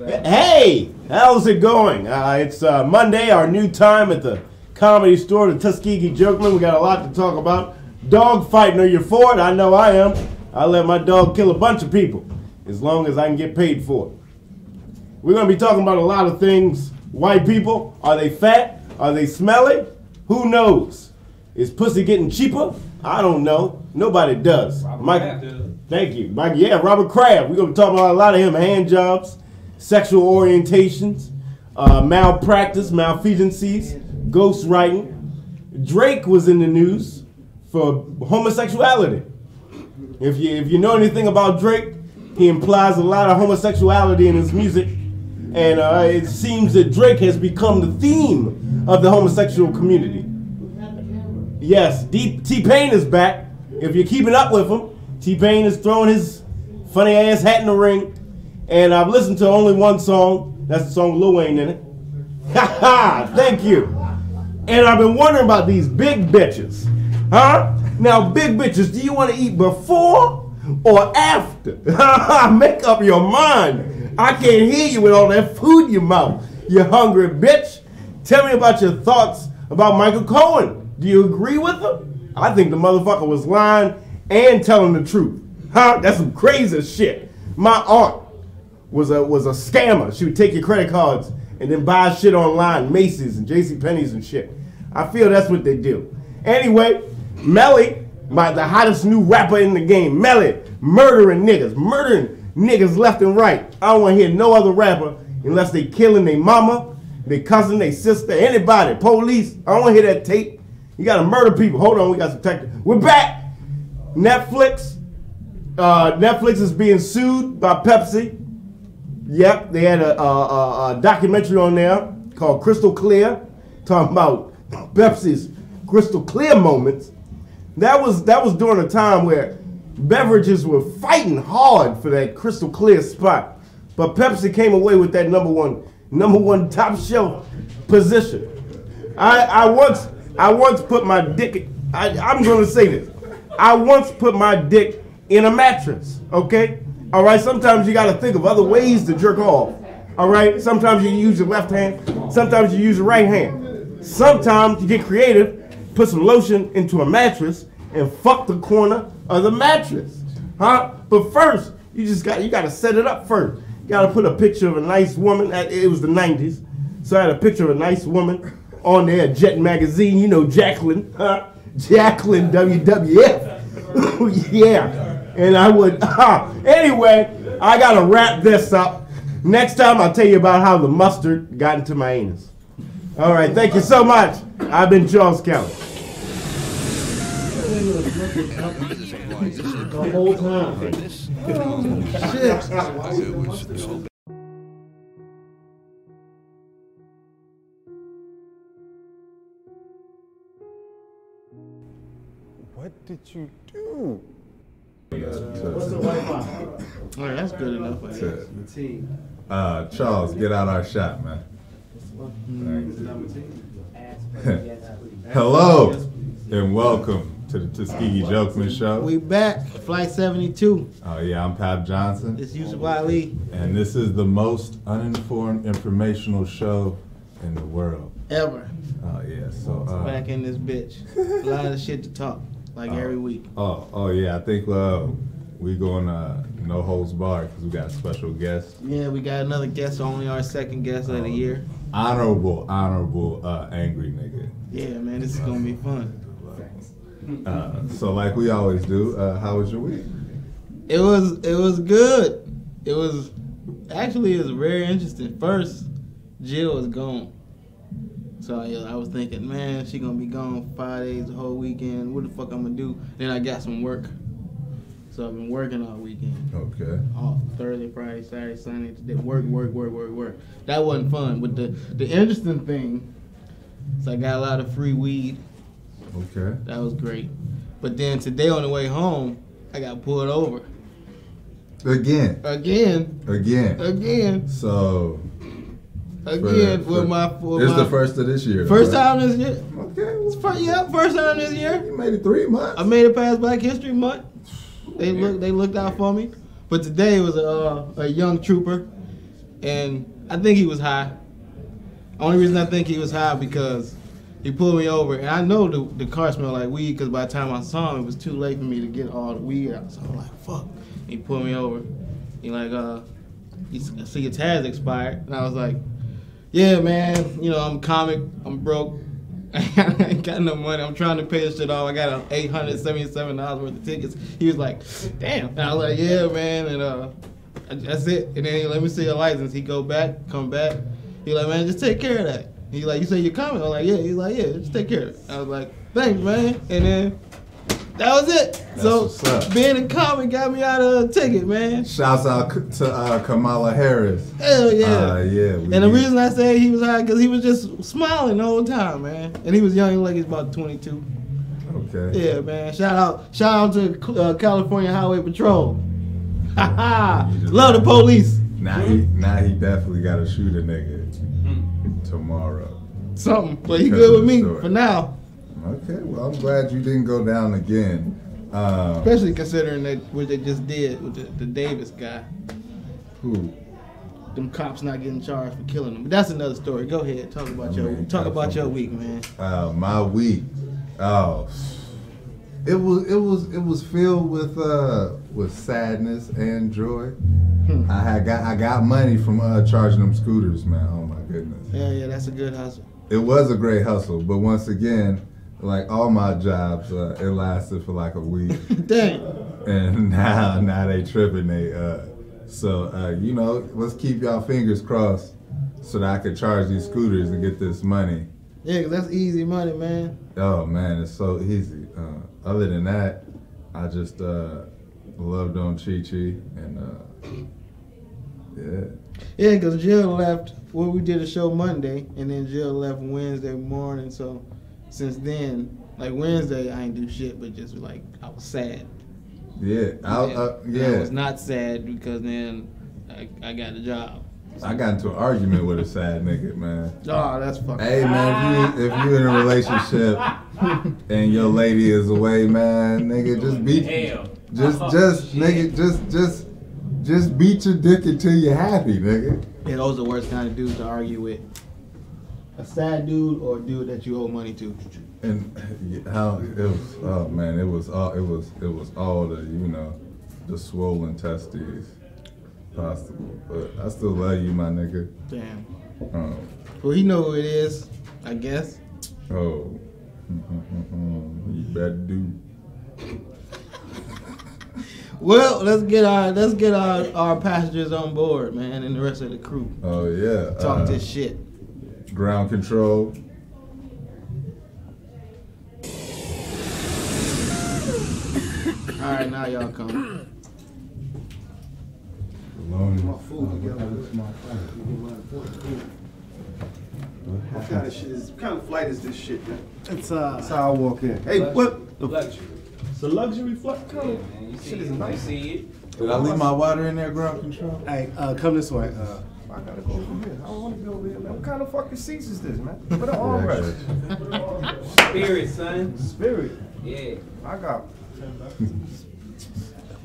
Hey, how's it going? It's Monday, our new time at the Comedy Store, the Tuskegee Jokemen. We got a lot to talk about. Dog fighting, are you for it? I know I am. I let my dog kill a bunch of people as long as I can get paid for it. We're going to be talking about a lot of things. White people, are they fat? Are they smelly? Who knows? Is pussy getting cheaper? I don't know. Nobody does. Thank you. Robert Kraft. We're going to be talking about a lot of him. Hand jobs, sexual orientations, malpractice, malfeasancies, ghostwriting. Drake was in the news for homosexuality. If you know anything about Drake, he implies a lot of homosexuality in his music. And it seems that Drake has become the theme of the homosexual community. Yes, T-Pain is back. If you're keeping up with him, T-Pain is throwing his funny ass hat in the ring. And I've listened to only one song. That's the song with Lil Wayne in it. Ha ha! Thank you. And I've been wondering about these big bitches. Huh? Now, big bitches, do you want to eat before or after? Make up your mind. I can't hear you with all that food in your mouth, you hungry bitch. Tell me about your thoughts about Michael Cohen. Do you agree with him? I think the motherfucker was lying and telling the truth. Huh? That's some crazy shit. My aunt was a scammer. She would take your credit cards and then buy shit online, Macy's and JCPenney's and shit. I feel that's what they do. Anyway, Melly, the hottest new rapper in the game, Melly, murdering niggas left and right. I don't want to hear no other rapper unless they killing their mama, their cousin, their sister, anybody, police. I don't want to hear that tape. You got to murder people. Hold on, we got some tech. We're back. Netflix. Netflix is being sued by Pepsi. Yep, they had a documentary on there called Crystal Clear, talking about Pepsi's crystal clear moments. That was during a time where beverages were fighting hard for that crystal clear spot, but Pepsi came away with that number one top shelf position. I once put my dick. I'm going to say this. I once put my dick in a mattress. Okay, all right. Sometimes you got to think of other ways to jerk off. All right. Sometimes you use your left hand. Sometimes you use your right hand. Sometimes you get creative, put some lotion into a mattress and fuck the corner of the mattress, huh? But first, you got to set it up first. You got to put a picture of a nice woman. It was the 90s, so I had a picture of a nice woman on there, Jet Magazine. You know Jacqueline, huh? Jacqueline WWF. Yeah, and I would. Anyway, I got to wrap this up. Next time, I'll tell you about how the mustard got into my anus. All right, thank you so much. I've been Charles Kelly. The whole time. Shit. What did you do? What's the Wi-Fi? All right, that's good enough. Charles, get out our shot, man. Hello and welcome to the Tuskegee Jokemen show. We back, Flight 72. Oh yeah, I'm Papp Johnson. It's Yusuf Ali. And this is the most uninformed informational show in the world. Ever. Oh yeah, so back in this bitch. A lot of shit to talk, like every week. Oh yeah, I think we going no holds barred because we got a special guest. Yeah, we got another guest, only our second guest of the year. Honorable, angry nigga. Yeah, man, this is gonna be fun. So like we always do, how was your week? It was good. It was very interesting. First, Jill was gone. So I was thinking, man, she gonna be gone for 5 days, the whole weekend. What the fuck I'm gonna do? Then I got some work. So I've been working all weekend. Okay. All Thursday, Friday, Saturday, Sunday. Today, work. That wasn't fun. But the interesting thing is I got a lot of free weed. Okay. That was great. But then today on the way home, I got pulled over. Again. So. Again, This is the first of this year. First time this year. Okay. First time this year. You made it 3 months. I made it past Black History Month. They looked out for me. But today it was a young trooper, and I think he was high. Only reason I think he was high because he pulled me over, and I know the car smelled like weed because by the time I saw him, it was too late for me to get all the weed out. So I'm like, fuck. And he pulled me over. He like, I see your tag's expired. And I was like, yeah, man, you know, I'm a comic, I'm broke. I ain't got no money. I'm trying to pay this shit off. I got $877 worth of tickets. He was like, damn. And I was like, yeah, man. And that's it. And then he let me see your license. He come back. He like, man, just take care of that. He like, you say you're coming? I'm like, yeah. He's like, yeah, just take care of it. I was like, thanks, man. And then that was it. That's so what's up. being a comic got me out of a ticket, man. Shouts out to Kamala Harris. Hell yeah. Yeah. And the reason I say he was high because he was just smiling the whole time, man. And he was young, like he's about 22. Okay. Yeah, man. Shout out to California Highway Patrol. Ha ha. Love the police. Now he definitely got to shoot a nigga tomorrow. Something, but he good with me for now. Okay, well, I'm glad you didn't go down again. Especially considering that what they just did with the Davis guy. Who? Them cops not getting charged for killing him. But that's another story. Go ahead, talk about your week, man. My week. Oh, it was filled with sadness and joy. I got money from charging them scooters, man. Oh my goodness. Yeah, that's a good hustle. It was a great hustle, but once again, like all my jobs, it lasted for like a week. Dang. And now they tripping. You know, let's keep y'all fingers crossed so that I could charge these scooters and get this money. Yeah, 'cause that's easy money, man. Oh man, it's so easy. Other than that, I just loved on Chi-Chi and yeah. Yeah, because Jill left. Well, we did a show Monday, and then Jill left Wednesday morning. So since then, like Wednesday, I ain't do shit, but just like I was sad. Yeah, I was not sad because then I got a job. I got into an argument with a sad nigga, man. Oh, that's fucking. Hey man, if you in a relationship and your lady is away, man, nigga, just beat just beat your dick until you're happy, nigga. Yeah, those are the worst kind of dudes to argue with. A sad dude or a dude that you owe money to. And how it was, oh man, it was all the, you know, the swollen testes possible. But I still love you, my nigga. Damn. Well, he know who it is, I guess. Oh, you better do. Well, let's get our passengers on board, man, and the rest of the crew. Oh yeah. Talk this shit. Ground control. All right, now y'all come. My food together. What kind of shit is? What kind of flight is this shit, man? It's That's how I walk in. Hey, what? luxury. It's a luxury flight. Yeah, man, you shit is nice. See it. Did I leave my water in there, ground control? Hey, come this way. I gotta go over here. I don't want to go over here, man. What kind of fucking seats is this, man? What an armrest. Spirit, son. Spirit. Yeah. I got.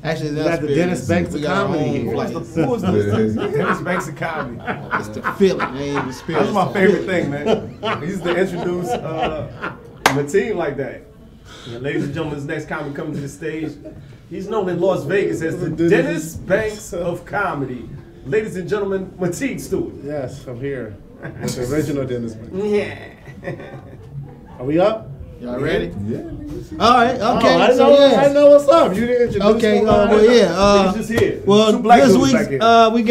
Actually, We got the Dennis Banks of comedy here. Who is this? Dennis Banks of comedy. It's the feeling, ain't even the spirit. That's my favorite thing, man. He used to introduce Mateen like that. And ladies and gentlemen, this next comic coming to the stage. He's known in Las Vegas as the Dennis Banks of comedy. Ladies and gentlemen, Mateen Stewart. Yes, I'm here. With the original Dennis Banks. Yeah. Are we up? Y'all ready? Yeah. All right. Okay. I didn't know what's up. You didn't introduce Okay. me. Well, yeah. He's just here. Well, Two black this dudes week back here. we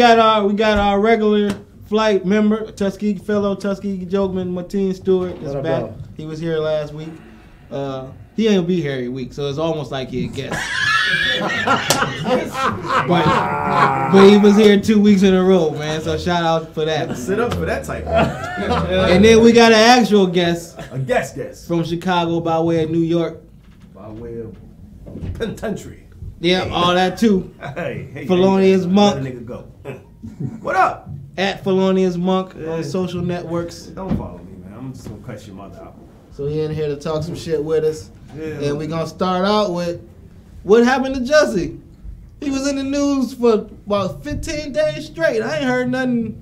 got our regular flight member, fellow Tuskegee Jokemen, Mateen Stewart is What up, back. brother? He was here last week. He ain't be here every week, so it's almost like he a guest. but he was here 2 weeks in a row, man. So shout out for that. Sit up for that type. And then we got an actual guest A guest. from Chicago by way of New York. By way of penitentiary. Yeah, all that too. Hey, Felonious Monk. Let a nigga go. What up? At Felonious Monk on social networks. Don't follow me, man. I'm just gonna cut your mother out. So he in here to talk some shit with us. Yeah. And we're gonna start out with what happened to Jussie. He was in the news for about 15 days straight. I ain't heard nothing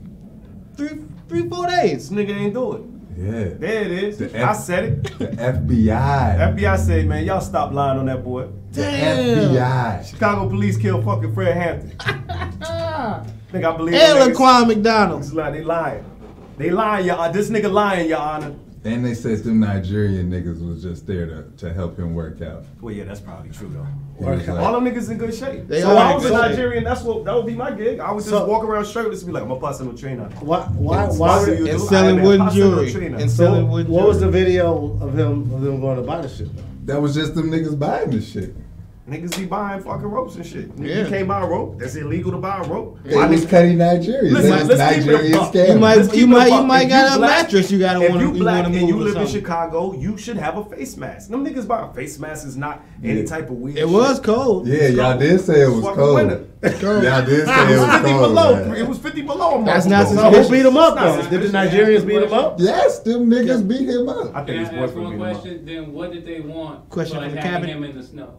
3-4 days. This nigga ain't do it. Yeah. There it is. I said it. The FBI. FBI said, man, y'all stop lying on that boy. The FBI. Chicago police killed fucking Fred Hampton. Think I believe And niggas. Laquan McDonald. They lying. They lying, y'all. This nigga lying, your honor. And they said them Nigerian niggas was just there to help him work out. Well, yeah, that's probably true though. He was like, All them niggas in good shape. They So are if I in was a good shape. Nigerian, that would be my gig. I would just walk around shirtless and be like, I'm a personal trainer. Why do you And do? selling I am a wooden personal jewelry. trainer. And selling wooden jewelry. What was the video of them going to buy the shit though? that was just them niggas buying this shit. Niggas be buying fucking ropes and shit. Yeah. You can't buy a rope. That's illegal to buy a rope. It was cutting Nigerians. Listen, That was let's keep it a Nigerian buck. scam. You might Let's keep it a buck. If got you a black- mattress you gotta If want you to black and you move or live in something. Chicago, you should have a face mask. Them niggas buying face masks is not any type of weird It was shit. cold. Yeah, y'all did say it was Fucking cold. winter. Y'all did say It it was was 50 cold. below. man. It was 50 below. a That's month not ago. So suspicious. who beat him up It's not though? Did the Nigerians beat him up? Yes, them niggas beat him up. I think his Can I ask boyfriend one beat him up. question? Then what did they want Question for from the attacking cabinet. him in the snow?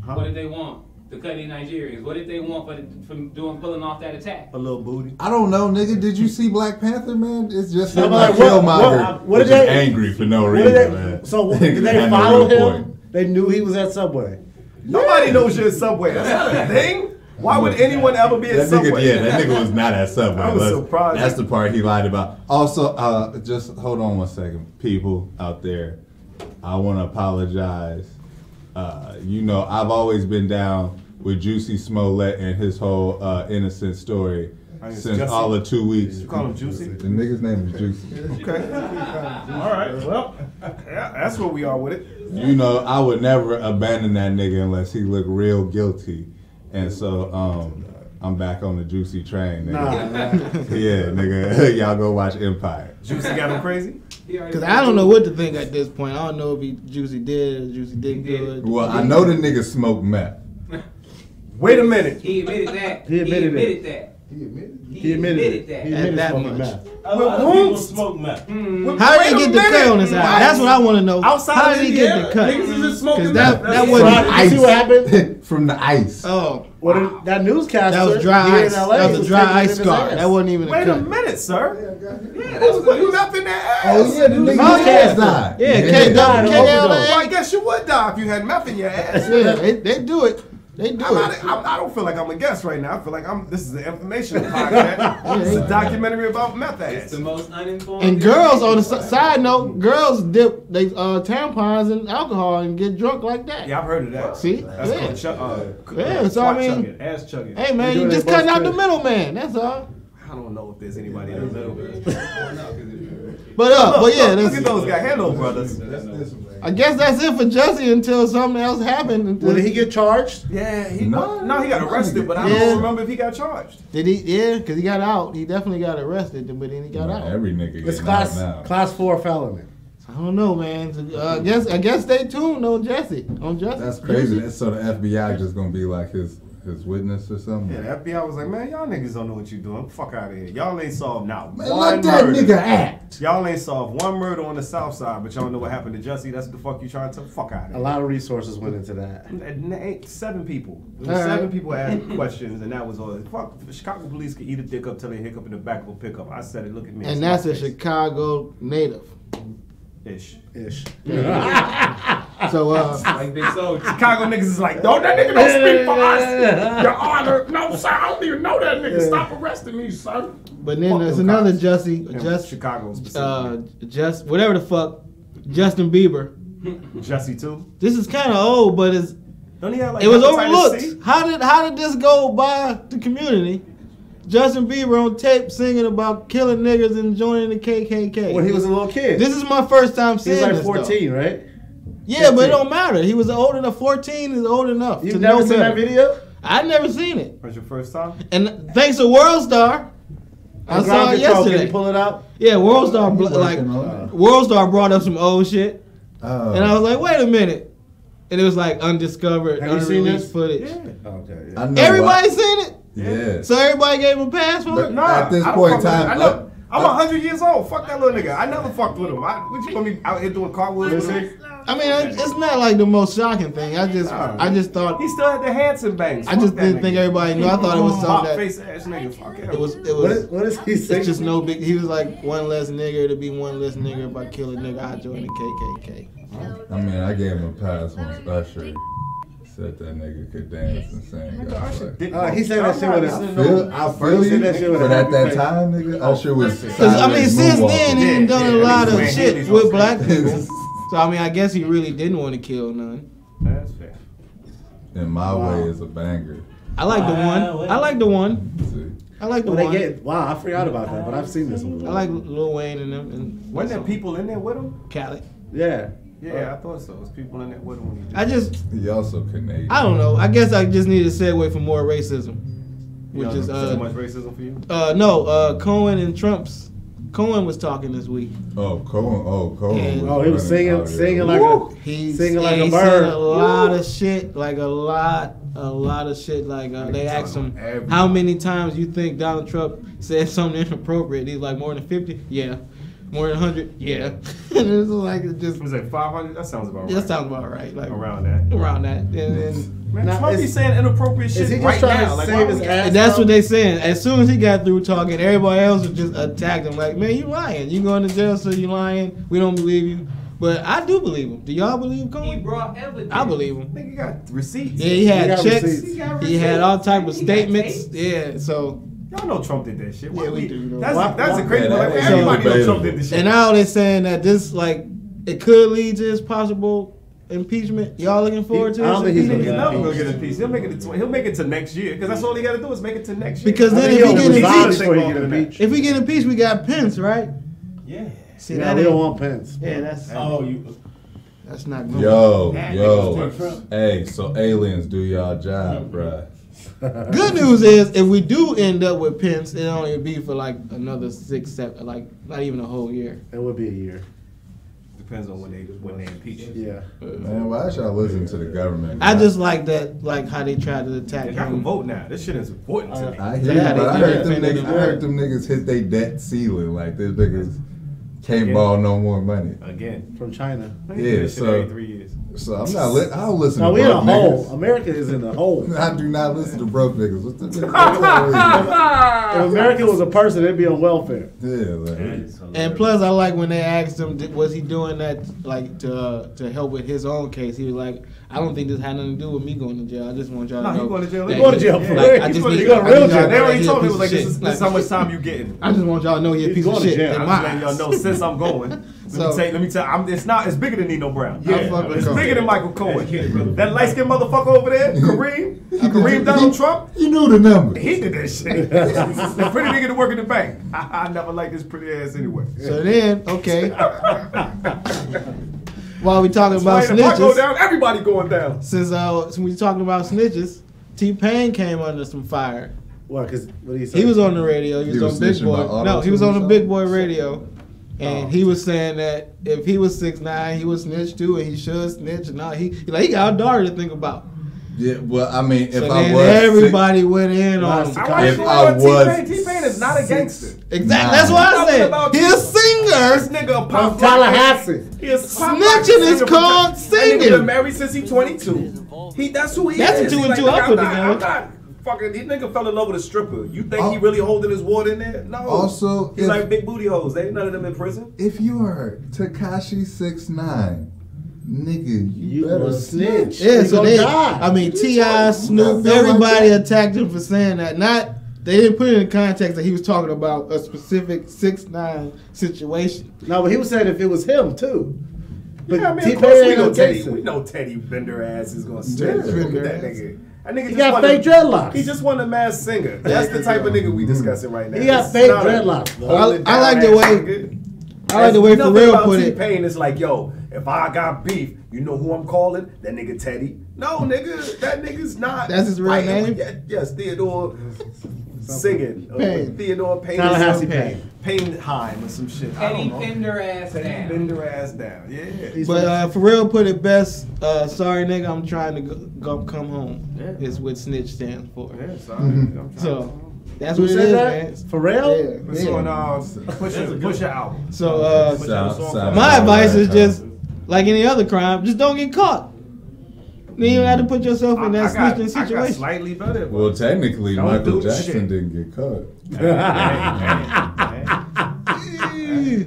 Huh? What did they want? The cutting Nigerians. What did they want for pulling off that attack? A little booty. I don't know, nigga. Did you see Black Panther, man? It's just No, him but like like, Killmonger. what did just they- angry for no What reason, did man. So He did they had no follow real him? point. They knew he was at Subway. Nobody knows you're at Subway. That's not a thing. Why would anyone ever be at That Subway? nigga, yeah, that nigga was not at Subway. I was surprised. That's the part he lied about. Also, just hold on one second, people out there. I want to apologize. You know, I've always been down with Jussie Smollett and his whole innocent story It's since Jussie. all of 2 weeks. You call him Juicy? The nigga's name is Juicy. Okay. All right. Well, yeah, that's where we are with it. You know, I would never abandon that nigga unless he looked real guilty. And so, I'm back on the Juicy train, nigga. Yeah, nigga. Y'all go watch Empire. Juicy got him crazy? Because I don't know what to think at this point. I don't know if Juicy did or Juicy did good. Well, I know the nigga smoked meth. Wait a minute. He admitted that. He admitted it. that. He admitted that. He At admitted that smoking much. meth. A lot of people smoke meth. How did he get the cut on his eye? That's what I want to know. Outside How of did he get Indiana, the cut? niggas is just smoking Because meth. that That's wasn't Right. You see what happened? From the ice. Oh, Well, that newscaster that was dry here ice. in LA That was a dry taking it ice in his scar. ass. That wasn't even a Wait a cut. minute, sir. Yeah, they was putting meth in their ass. Oh yeah, the nigga Newscaster. died. Yeah, died of overdose. Well, I KLA. guess you would die if you had meth in your ass. Yeah, they do it. They do it. I don't feel like I'm a guest right now. I feel like this is an information podcast. This is a documentary about meth It's ass. the most uninformed. And girls, on the side note, girls dip they tampons in alcohol and get drunk like that. Yeah, I've heard of that. See? That's Yeah. called Yeah, so I twat mean- chugging, ass chugging. Hey man, They you doing just it cutting both out the ways. middleman. That's all. I don't know if there's anybody in the middle. But yeah, Look at that's, those guys, hello brothers. I guess that's it for Jussie until something else happened. Well, did he get charged? Yeah, he No. he got arrested, but I Yeah. don't remember if he got charged. Did he? Yeah, because he got out. He definitely got arrested, but then he got out. Every nigga It's getting out now. class 4 felony. I don't know, man. So, I guess stay tuned on Jussie. That's crazy. So the FBI just gonna be like his witness or something. Yeah, the FBI was like, man, y'all niggas don't know what you doing. Fuck out of here. Y'all ain't solved not Man, one let that murder. nigga act. Y'all ain't solved one murder on the south side, but y'all know what happened to Jussie. That's what the fuck you trying to fuck out of A here. lot of resources went into that. And 7 people. It was All right. 7 people asked questions, and that was all. Fuck, the Chicago police can eat a dick up till they hiccup in the back of a pickup. I said it. Look at me. And It's that's my a face. Chicago native. Ish. So Like Big Soldier. Chicago niggas is like, no, that nigga don't speak for us. Your Honor, no, sir, I don't even know that nigga. Stop arresting me, sir. but then Fuck there's them another cops. Jussie, Yeah, Chicago specifically. whatever the fuck, Justin Bieber. Jussie too. This is kind of old, but Don't he have like it was hepatitis C? overlooked. How did this go by the community? Justin Bieber on tape singing about killing niggas and joining the KKK. When he was a little kid. This is my first time he seeing was like this, 14, right? Yeah, but 15. it don't matter. He was old enough. 14 is old enough. You've to never know seen better. that video? I've never seen it. Was your first time? And thanks to World Star, I saw it Ground control, Can yesterday. you pull it out? Yeah, World Star He like working on it. World Star brought up some old shit, Oh. and I was like, wait a minute, and it was like undiscovered, Have you seen unreleased this? footage. Okay, I know Everybody why. seen it, Yeah. so everybody gave him a pass for But it. Nah, at this I don't point in fuck with it. time, I'm 100 years old. Fuck that little nigga. I never fucked with him. What you gonna be out here doing cartwheels with him? I mean, it's not like the most shocking thing. I just thought he still had the Hanson bangs. I just didn't think everybody knew. I thought it was something that face ass nigga. Fuck him. it was. What is he saying? It's just no big. He was like one less nigger to be one less nigger. If I kill a nigga, I join the KKK. I mean, I gave him a pass once Usher said that nigga could dance and sing. He said that shit with I feel you, but at that time, nigga, Usher was. Because I mean, since then he done a lot of shit with black people. So I mean, I guess he really didn't want to kill none. That's fair. In My Way is a banger. I like the one. I like the one. See? I like the When one. they get, wow, I forgot about that, but I've seen this one. I like Lil Wayne and them. And Wasn't there people in there with him? Khaled. Yeah. Yeah, I thought so. There's people in there with him when he did. I just, He also Canadian. I don't know. I guess I just need to segue for more racism, which is too much racism for you. no, Cohen and Trump's. Cohen was talking this week. Oh, Cohen. And- Oh, he was singing like He's singing like a he bird. said a lot of shit, like a lot of shit. Like they asked him everything. how many times you think Donald Trump said something inappropriate. He's like, more than 50? Yeah. More than 100? Yeah. And it's like it just. Was it 500? That sounds about right. That sounds about right. Like around that. Around that. And Man, Now, Trump be saying inappropriate shit is he just right trying now. to Like, save why his we- ass? and that's what they saying. As soon as he got through talking, everybody else was just attacked him. Like, man, you lying. You going to jail, so you lying. We don't believe you. But I do believe him. Do y'all believe He Cohen? brought evidence. I believe him. Nigga got receipts. Yeah, he had got checks. receipts. He had all type of He got statements. tapes. Yeah, so Y'all know Trump did that shit. Why Yeah, we do know. That's a crazy Yeah, one. that Like, is everybody know debatable. Trump did this shit. and now they're saying that this like it could lead to his possible impeachment. Y'all looking forward to I don't his think he's impeachment? He's never gonna get impeached. He'll make it to next year because that's all he got to do is make it to next year. Because I then think if he he'll get resign impeached, before he get impeached. if we get impeached, we got Pence, right? Yeah. See, Yeah, that we don't ain't- want Pence. Yeah, that's you. that's not good. Yo. Hey, so aliens do y'all job, bruh. Good news is if we do end up with Pence, it'll only be for like another 6, 7, like not even a whole year. It would be a year. Depends on when they impeach. Yeah. Man, why should I listen to the government? I just like that, like how they tried to attack I can him. vote now. This shit is important to me. I hear Yeah, you, but I they heard them defended niggas. him. I heard them niggas hit their debt ceiling. Like these niggas can't borrow no more money. Again. From China. They do Yeah, this shit so every 3 years. so I'm not. I don't listen No, to we in a broke hole. niggas. America is in a hole. I do not listen to broke niggas. What's the If America was a person, it'd be on welfare. yeah, like, And plus, I like when they asked him, was he doing that like to help with his own case? He was like, I don't think this had nothing to do with me going to jail. I just want y'all to No, know. he going to jail. that He going to jail he- for like, real. I He's just going need to I real need y'all jail. to They know already he a told me it piece was like of this shit. is how much time you getting. I just want y'all to know he a He's piece of going to shit. jail. in I'm my just letting y'all eyes. know since I'm going. Let me tell you, it's bigger than Nino Brown. I fuck with It's Cohen. bigger than Michael Cohen. That light skinned motherfucker over there, Kareem Donald Trump, you knew the number. he did that shit. The pretty nigga to work in the bank. I never liked his pretty ass anyway. So then, okay. While we talking about If I go snitches, down, everybody going down. since we talking about snitches, T-Pain came under some fire. What? Because what do you say? He was on the radio. He He was was on Big snitching Boy. about No, he was on the auto-tune Big Boy radio, and he was saying that if he was 6'9", he would snitch too, and he should snitch. And all he got a daughter to think about. Yeah, well, I mean, if So I then was everybody went in on him. If I was T-Pain is not a gangster. Exactly. Nah. That's what I Talking said. about He a This singer. nigga a pop From Tallahassee. He is pop Snitching rock is singer called from That nigga been singing. married since he 22. That's who he That's is. a two He's and two like, I put I'm together. not fucking. This nigga fell in love with a stripper. You think he really holding his water in there? No. Also, he's if- like big booty hoes. Ain't none of them in prison. If you are Tekashi 6ix9ine, nigga, you better must snitch. snitch. Yeah, He so gonna they, die. I mean, T.I., Snoop, everybody attacked him for saying that. Not, they didn't put it in context that he was talking about a specific 6'9" situation. No, but he was saying if it was him too. But Yeah, I mean, T-Pain of course we ain't know no Teddy. gangster. We know Teddy Bender ass is gonna snitch. Yeah. Look at that nigga. That nigga He just got wanna- fake dreadlocks. He just won a mass singer. That's the type of nigga we discussing right now. He got It's fake not a dreadlocks. hold it I like down the ass way- nigga. I like the way Nothing Pharrell about put it. T-Pain is like, yo, if I got beef, you know who I'm calling? That nigga Teddy. No, nigga, that nigga's not. That's his real fighting. name? Yes, Theodore singing. Payne. Theodore Payne. Tallahassee Payne. Payneheim or some shit. I Teddy don't know. Bender ass Teddy down. Bender ass down. Yeah. But Pharrell put it best, sorry nigga, I'm trying to come home. Yeah. Is what snitch stands for. Yeah, sorry. Mhm. I'm trying So, to- That's Who what it said is, that? man. For real? Yeah. It's on push your album. So Sound my advice is right, just like any other crime, just don't get caught. Then you don't have to put yourself in that snitching I got situation. slightly better. Well, technically, Don't Michael do Jackson shit. didn't get caught.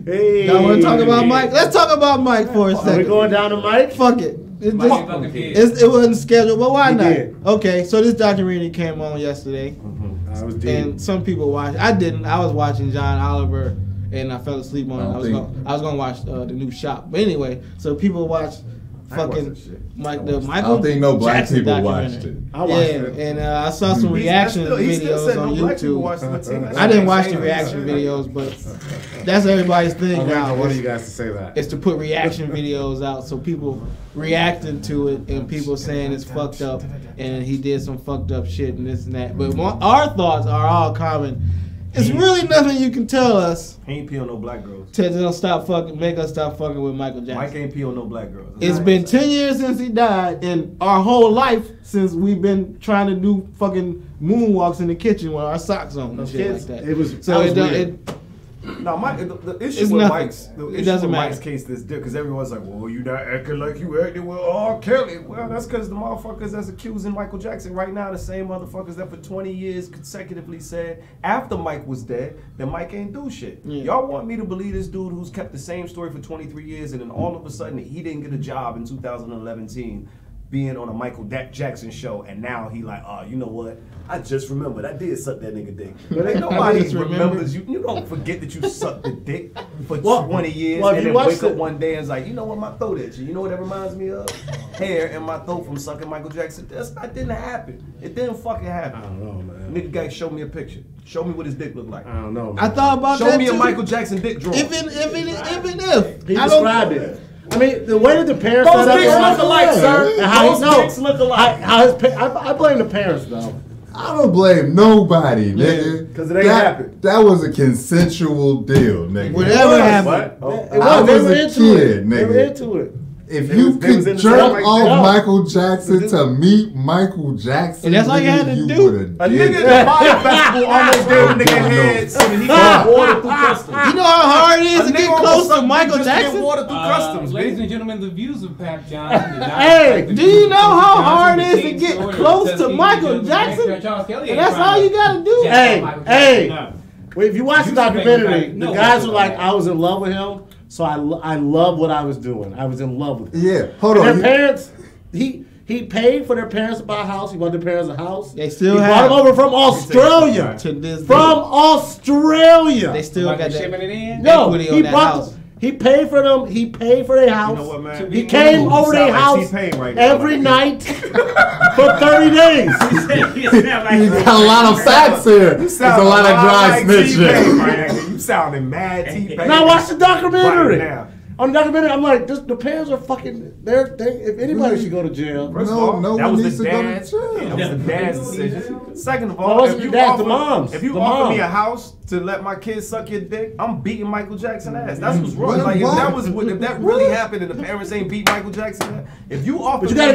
Hey. Y'all want to talk about Mike? Let's talk about Mike for a Are we second. going down to Mike? Fuck it. It, Mike just- fucking kid. it wasn't scheduled, but why He not? did. Okay, so this documentary came on yesterday, I was deep. and some people watched. I didn't. I was watching John Oliver, and I fell asleep on it. I was gonna watch the new Shop, but anyway, so people watched fucking Mike the I Michael. don't think no black Jackson people documentary. watched it. I watched it. And I saw some reaction videos on YouTube. I didn't watch the reaction videos, but that's everybody's thing I'm waiting now. for one of you guys to say that. Is to put reaction videos out so people reacting to it and people saying it's fucked up and he did some fucked up shit and this and that. But our thoughts are all common. It's really nothing you can tell us He ain't pee on no black girls. to make us stop fucking with Michael Jackson. Mike ain't pee on no black girls. It's been 10 years since he died, and our whole life since we've been trying to do fucking moonwalks in the kitchen with our socks on and Those shit kids, like that. it was So that was it, weird. No, Mike. The issue It's with nothing. Mike's, the It issue doesn't with matter. Mike's case is different because everyone's like, "Well, you not acting like you acted with R. Kelly." Well, that's because the motherfuckers that's accusing Michael Jackson right now, the same motherfuckers that for 20 years consecutively said after Mike was dead that Mike ain't do shit. Yeah. Y'all want me to believe this dude who's kept the same story for 23 years and then all of a sudden he didn't get a job in 2011 being on a Michael Jackson show, and now he like, oh, you know what? I just remembered I did suck that nigga dick. But ain't nobody just remembered. remembers you. You don't forget that you sucked the dick for Well, 20 years, well, if and you then watched wake up it- one day and it's like, you know what, my throat itchy. You know what that reminds me of? Hair in my throat from sucking Michael Jackson. That didn't happen. It didn't fucking happen. I don't know, man. Nigga guy, show me a picture. Show me what his dick looked like. I don't know, man. I thought about Show that me too. a Michael Jackson dick drawing. Even if He I don't- described it. I mean, the way that the parents Those set up dicks look alike, sir. And how Those dicks look alike. How his I blame the parents though. I don't blame nobody, nigga. 'cause it ain't happened. That was a consensual deal, nigga. Whatever happened. What? It I was. They was were a into kid, it. They were nigga. into it. If They you was in could the jerk same like off that. Michael Jackson to meet Michael Jackson, And that's all you had to nigga, do. would've A did nigga that. at the Fire Festival almost gave a nigga head so that he could water through customs. You know how hard it is A to nigga get almost close to sucked Michael dick just to get Jackson? water through customs, Ladies bitch. and gentlemen, the views of Papp Johnson. Hey, do you know how hard it is to get close to Michael Jackson? And that's all you gotta do. Hey. Well, if you watch the You should make documentary, it the back. guys No, were like, I was in love with him, so I love what I was doing. I was in love with him. Yeah, hold And on. their parents, he paid for their parents to buy a house. He bought their parents a house. They still he have. brought them over from Australia. To this From day. Australia. They still Like got shipping that it in? No, equity he on that bought. house. He paid for them. He paid for their house. You know what, man? He came You over their sound like house T-Pain right now. every night for 30 days. You got a lot of facts here. There's a lot of dry snitching. You sounding mad T-Pain. Now watch the documentary. Right now. On the documentary, I'm like, the parents are fucking. If anybody should go to jail. First of No, all, no that one was needs the to go to dad's. jail. That was the dad's decision. Second of No, all, it wasn't if you the dad's, offer, the mom's. if you The offer mom. me a house to let my kids suck your dick, I'm beating Michael Jackson ass. That's what's wrong. What? Like if What? that was if that really happened and the parents ain't beat Michael Jackson ass, if you offer But you me,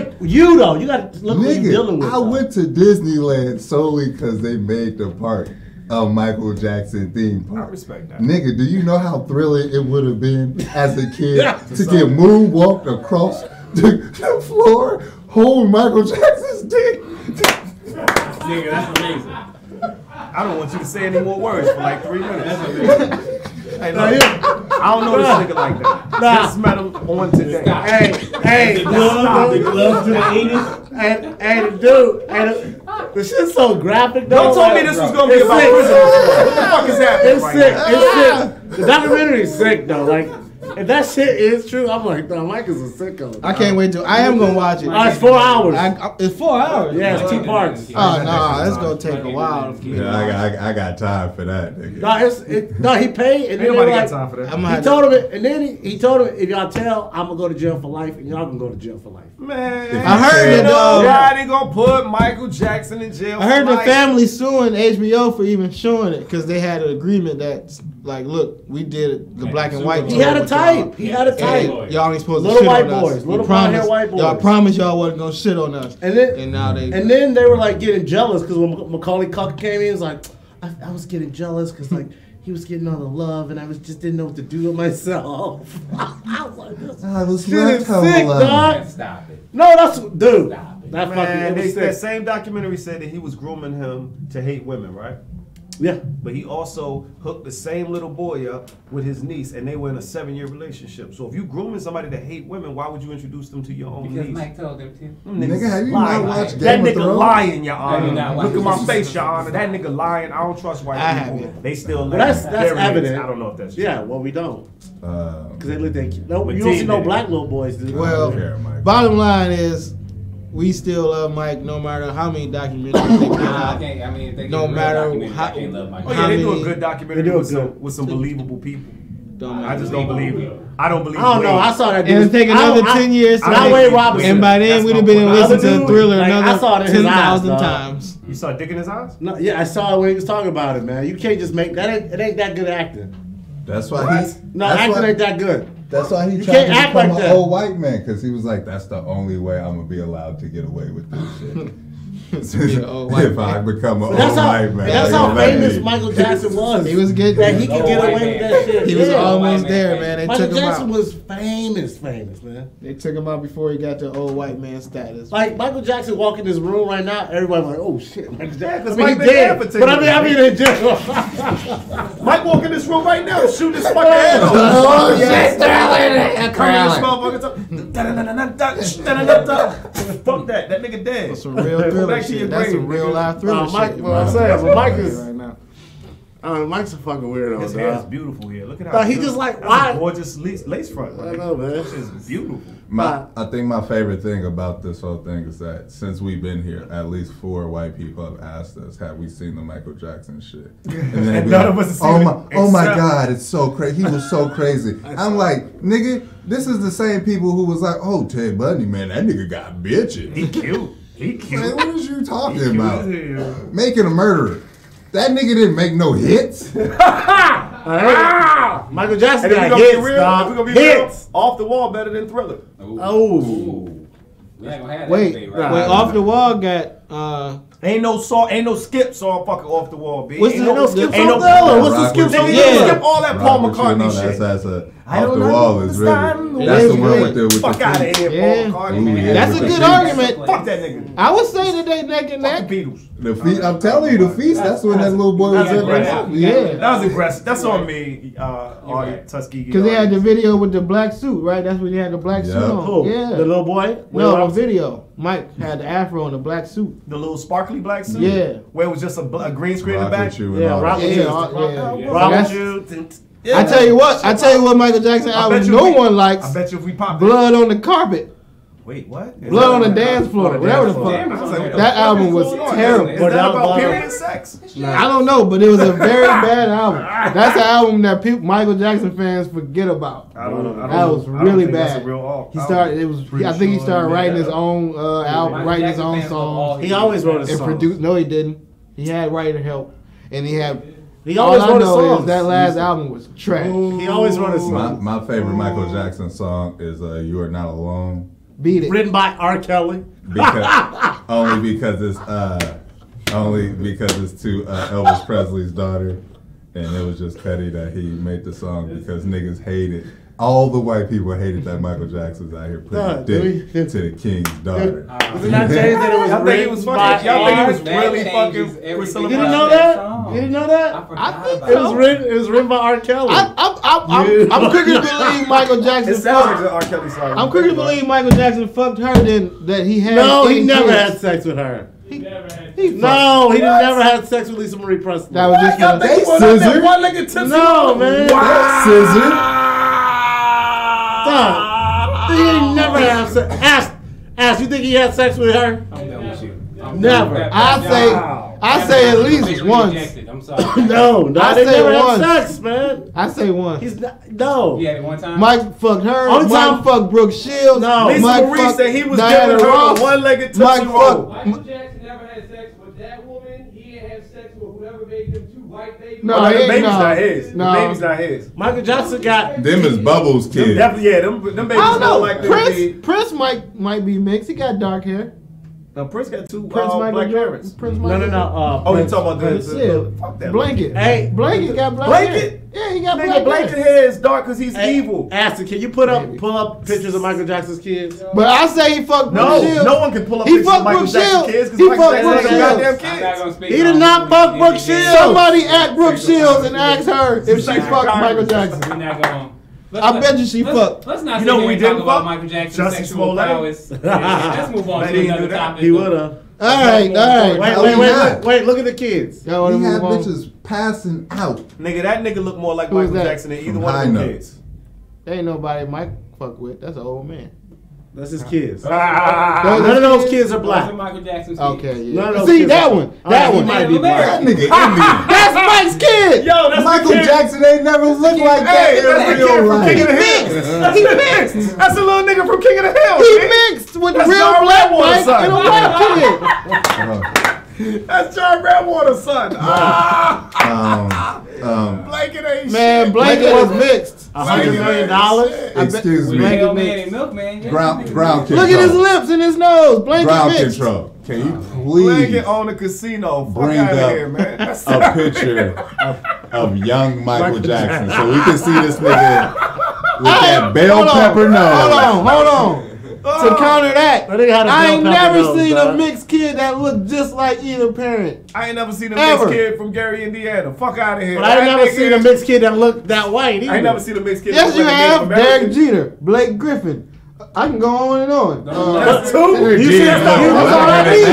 gotta, you gotta look what you're dealing Nigga, with. I went to Disneyland solely because they made the park a Michael Jackson theme I park. respect that. Nigga, do you know how thrilling it would have been as a kid Yeah. to get moonwalked across the floor holding Michael Jackson's dick? Nigga, that's amazing. I don't want you to say any more words for like 3 minutes. Hey, Nah, look, yeah. I don't know this nigga like that. Nah. Just met him on today. Hey, Stop it. gloves to the 80s. And dude, the shit's so graphic though. Don't tell me this was gonna be It's about sick. prison. What the fuck is happening It's right sick. now? It's sick. The documentary is sick though. Like, if that shit is true, I'm like, no, Mike is a sicko. I can't wait to. I am gonna watch it. Oh, it's 4 hours. It's 4 hours. Yeah, it's 2 parts. Oh no, it's gonna take a while. Yeah, I got time for that, nigga. No, he paid, and then Ain't they were nobody like, got time for that. I'm gonna he have told him it, and then he told him, if y'all tell, I'm gonna go to jail for life, and y'all can go to jail for life. Man, I heard that, nobody gonna put Michael Jackson in jail. I heard for the life. family suing HBO for even showing it because they had an agreement that, like, look, we did the black and white. He had a with y'all. type. He had a type. And y'all ain't supposed to Little shit white on us. boys, We little promised- blonde-haired white boys. Y'all promised y'all wasn't gonna shit on us. And then now they. And then they were like getting jealous because when Macaulay Culkin came in, he was like, I was getting jealous because like he was getting all the love and I just didn't know what to do with myself. I was like, this I was shit is left sick, alone. dog. Stop it. No, that's dude. Stop it. That Man, fucking was that sick. same documentary said that he was grooming him to hate women, right? Yeah. But he also hooked the same little boy up with his niece, and they were in a 7-year relationship. So if you grooming somebody to hate women, why would you introduce them to your own Because niece? Mike told them to. Them Nigga, niggas have you lying. not watched That Game of nigga Thrones? lying, Your Have you Honor. not Look at watched my face, Your Honor. That nigga lying. I don't trust white I people. haven't. They still But that's there it is. evident. I don't know if that's true. Yeah, well we don't. Because they look at no, But you don't see T no did. black little boys, dude. Well, care, Mike. bottom line is, we still love Mike no matter how many documentaries they put I out. can't. I mean, if they No get a real matter documentary, how- I can't love Mike. Oh yeah, they do a many- good documentary They do a with some, good- with some believable people. Don't I just matter. don't believe it. I don't believe I don't know. Wade. I saw that dude. And it's taking another 10 years to I make Wade it. Robinson. And by then, That's we'd have my been point. listening Other to dude, Thriller like, I another saw it in his eyes, 10,000 dog. times. You saw Dick in his eyes? No, yeah, I saw it when he was talking about it, man. You can't just make that. It ain't that good acting. That's why he. No, that's acting why- ain't that good. That's why he You tried can't to act become like an that. old white man, because he was like, that's the only way I'm gonna be allowed to get away with this shit. be an old white If I become an But that's old how, white man, that's they how gonna let famous me. Michael Jackson was. He was getting that he could get Old away white with man. that shit. He was Yeah. almost white there, man. man. They Michael took him Jackson out. was famous, man. They took him out before he got to old white man status. Like Michael Jackson walk in this room right now, everybody like, oh shit, Michael Jackson. 'cause I mean, Mike he been there dead, for 10 but I mean years. in general. Mike walk in this room right now and shoot his fucking head off. Oh, yes, yeah. Come in this motherfucker. Fuck that. That nigga dead. That's some real Go thriller back to your shit. That's grave, some real nigga. life thriller Mike, shit. what I'm saying, but Mike is, right now. Mike's a fucking weirdo, His hair is dog. beautiful here. Look at But how he good- just like, that's why- a gorgeous lace front. I know, man. This is beautiful. I think my favorite thing about this whole thing is that since we've been here, at least 4 white people have asked us, have we seen the Michael Jackson shit? And And be none of us have seen it, oh my except- God, it's so crazy. He was so crazy. I'm like, nigga, this is the same people who was like, oh, Ted Bundy, man, that nigga got bitches. He cute. He cute. Man, what is you talking He cute about? as hell. Making a murderer. That nigga didn't make no hits. Michael Jackson And if we got gonna hits, be real, dog. if we gonna be real, Hits. Off the Wall better than Thriller. Oh. We ain't gonna have that Wait, debate, wait, right? Off the Wall got Ain't no skips on fucking Off the Wall, B. What's Ain't the- no skips ain't on no Thriller? What's the Rock skips with on you. Yeah. Thriller? Skip all that Paul Rock with you, McCartney no, shit. That's a I Off don't the know Wall this is really. time. That's the one with the Fuck out of here, Yeah. Paul Ooh, McCartney. yeah. That's a with good the argument. Fuck that nigga. I would say that they neck and Fuck neck. the Beatles. The feast. I'm telling you, the feast. That's when that little boy was That's in aggressive. there. Yeah. That was aggressive. That's on me, right. Tuskegee. Because they had the video with the black suit, right? That's when he had the black suit Yeah. on. Who? Yeah. The little boy? No, the video. Mike had the afro and the black suit. the little sparkly black suit. Yeah. Where it was just a green screen in the Rock back. with you and Yeah, all rock that. with Yeah, you. yeah. Rock That's- with you. Yeah. I tell you what Michael Jackson album no one likes. I bet you if we pop Blood on the Carpet. Wait, what? Blood on the dance floor. On Whatever the dance floor. fuck. I was like, what the That fuck album is was going on? terrible. Is But that that about was- period sex? I don't know, but it was a very bad album. That's an album that people, Michael Jackson fans forget about. I don't know. That was really bad. That's a real alt. He started. It was. I think he started writing his own album, Michael writing his Jackson own fans love all songs, his He always wrote his and songs. produced. No, he didn't. He had writer help, and he had. He All always I wrote his know songs. is that last album was trash. He always wrote his songs. My favorite Michael Jackson song is "You Are Not Alone." Beat it. Written by R. Kelly. Because only because it's to Elvis Presley's daughter, and it was just petty that he made the song because niggas hated. All the white people hated that Michael Jackson's out here putting dick to the king's daughter. Was it not changed that it was Y'all think he written was by fucking? Y'all think he was That really changes fucking everything Priscilla You didn't about know Presley? that? song. You didn't know that? I forgot I think about It it. was written. It was written by R. Kelly. I'm quicker to believe Michael Jackson. It sounds like an R. Kelly song. I'm quicker to believe Michael Jackson fucked her than that he had. No, he 8 never kids. had sex with her. He No, he never had sex with Lisa Marie Presley. That was just Y'all for think he was out there one-legged tipsy? No, man. Scissor. Stop. He ain't never have sex. Ask, you think he had sex with her? I'm done with you. Never. I say at least once. Rejected. I'm sorry. No, I they say never once. had sex, man. I say one. He's not. No. You had it one time? Mike fucked her. Only Mike time- fucked Brooke Shields. No. Lisa Mike Marie fucked said he was Diana giving her Ross. a one-legged tipsy Mike roll. fucked. Michael Jackson never had sex with that woman. He didn't have sex with whoever made them 2 white babies. No, Oh, he the ain't- baby's no. not his. The No. baby's not his. Michael Jackson got. Them is Bubbles' Them kid. definitely, yeah, them babies I don't know. smell like them. Prince might be mixed. He got dark hair. Now Prince got two Prince Michael black Jordan. parents. Prince No. Oh, you Prince- talking about Prince. the fuck that. Blanket. Hey, Blanket got black Blanket? hair. Yeah, he got Nigga, black Blanket hair. hair is dark because he's evil. Aston, can you pull Maybe. up pictures of Michael Jackson's kids? But I say he fucked Brooke No, Shields. no one can pull up He pictures of fucked Michael Brooke Jackson Shields. kids because He Michael fucked Jackson Brooke ain't got goddamn Shields. I'm not kids. gonna speak He did on not who fuck did Brooke it. Shields. Somebody at Brooke Shields and asked her if she Like fucked Congress. Michael Jackson. We're not going. I bet you she fucked. Let's not You sit know here we and talk didn't about fuck? Michael Jackson's Jussie sexual Smollett. prowess. Let's move on They to didn't another do that. topic. He would have. All right. Wait, look at the kids. Y'all wanna He had move on? bitches passing out. Nigga, that nigga look more like Who's Michael that? Jackson than either From one of High them Note. kids. There ain't nobody Mike fuck with. That's an old man. That's his kids. Ah, None of those kids are Those black. are Michael Jackson's Okay, kids. yeah. None of those See kids that are- one? All That right, he one. might be Native black. That nigga Indian. That's Mike's kid. Yo, that's Michael the kid. Jackson ain't never looked like Hey, that that's in the kid real from King of the life. Hill. He mixed. That's a little nigga from King of the Hill. He man. mixed with That's real John black Redwater's Mike son. and a white kid. That's John Redwater's son. Blanket ain't Man, shit. Blanket was mixed. $100 million. Excuse me. Hell, Blanket man, mixed. and Milkman. Yeah, Ground control. Look at his lips and his nose. Blanket Ground mixed. control. Can you please Blanket on the casino. Fuck bring out of up here, man. That's a picture of young Michael Jackson so we can see this nigga with that bell Hold on. pepper nose? Hold on. To counter that, That nigga had a I bell ain't pepper never nose, seen dog. a mixed kid that looked just like either parent. I ain't never seen a Ever. mixed kid from Gary, Indiana. Fuck out of here. But I ain't That never nigga- seen a mixed kid that looked that white either. I ain't never seen a mixed kid. Yes, that you look like a have. Native Derek American. Jeter, Blake Griffin. I can go on and on. That's two. You see that stuff? That's all I need.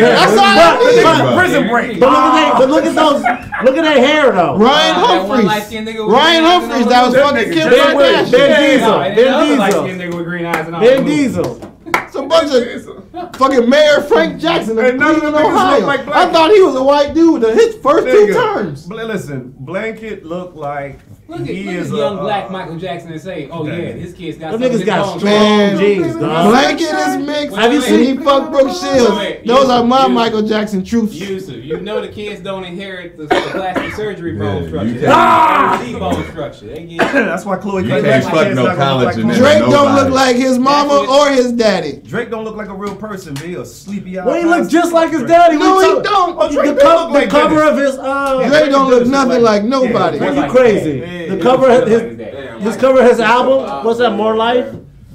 That's all I need. But- Prison break. But look at those. Look at that hair though. Ryan That one light-skinned Humphries. nigga with Ryan green eyes Humphries. and That all was that fucking nigga. Kim Ben Kardashian. Diesel. No, and Ben another Diesel. light-skinned nigga with green eyes and all. Ben Diesel. It's a bunch of fucking Mayor Frank Jackson of And none of Cleveland, them niggas Ohio. look like I black. thought he was a white dude in his first two terms. Listen, Blanket look like Look at, he look is at a young black Michael Jackson and say, oh yeah, his kids got Them some of niggas his got own. strong Man, jeans, dog. Blanket is mixed, Have you and seen- he fucked Brooke Shields. Wait, Those are my Yusuf. Michael Jackson truths. Yusuf, you know the kids don't inherit the plastic surgery bone Yeah, structure. you They can't- inherit bone structure. They get That's why Chloe You Kardashian can't fuck kids no not gonna look collagen in like Drake Nobody. don't look like his mama That's what- or his daddy. Drake don't look like a real person, be a sleepy eye. Well, he looked just like his daddy. No, We he talk- don't. Oh, Drake The, don't look like cover Dennis. of his Drake don't look nothing like nobody. Boy, Just you like crazy. that. The Yeah, cover just of like his that. his cover of his album. What's that? More Life.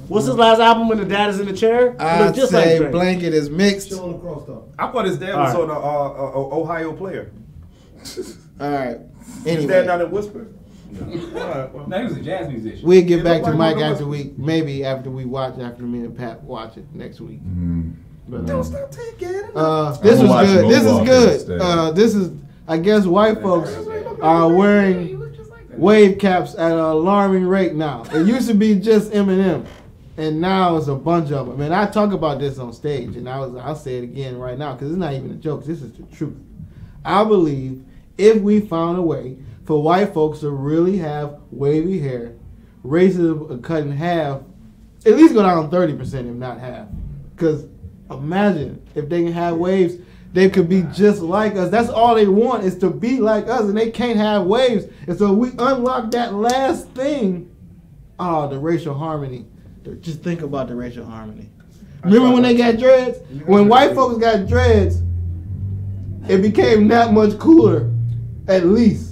What's his last album when the dad is in the chair? He I'd looked just say like Drake. Blanket is mixed. I thought his dad was All on a Ohio player. All right. His dad Anyway, not in Whisper. All right, well. No, he was a jazz musician. we'll get It back look to like Mike Michael after Westbrook. maybe after me and Pat watch it next week. But, Don't stop taking it. this I'm was watching good. This is Moonwalker good. instead. This is, I guess, white folks are wearing wave caps at an alarming rate now. It used to be just Eminem, and now it's a bunch of them. And I talk about this on stage, and I'll say it again right now because it's not even a joke. This is the truth. I believe if we found a way for white folks to really have wavy hair, racism cut in half, at least go down 30%, if not half. Because imagine if they can have waves, they could be just like us. That's all they want is to be like us, and they can't have waves. And so we unlock that last thing. Oh, the racial harmony. Just think about the racial harmony. Remember when they got dreads? When white folks got dreads, it became that much cooler, at least.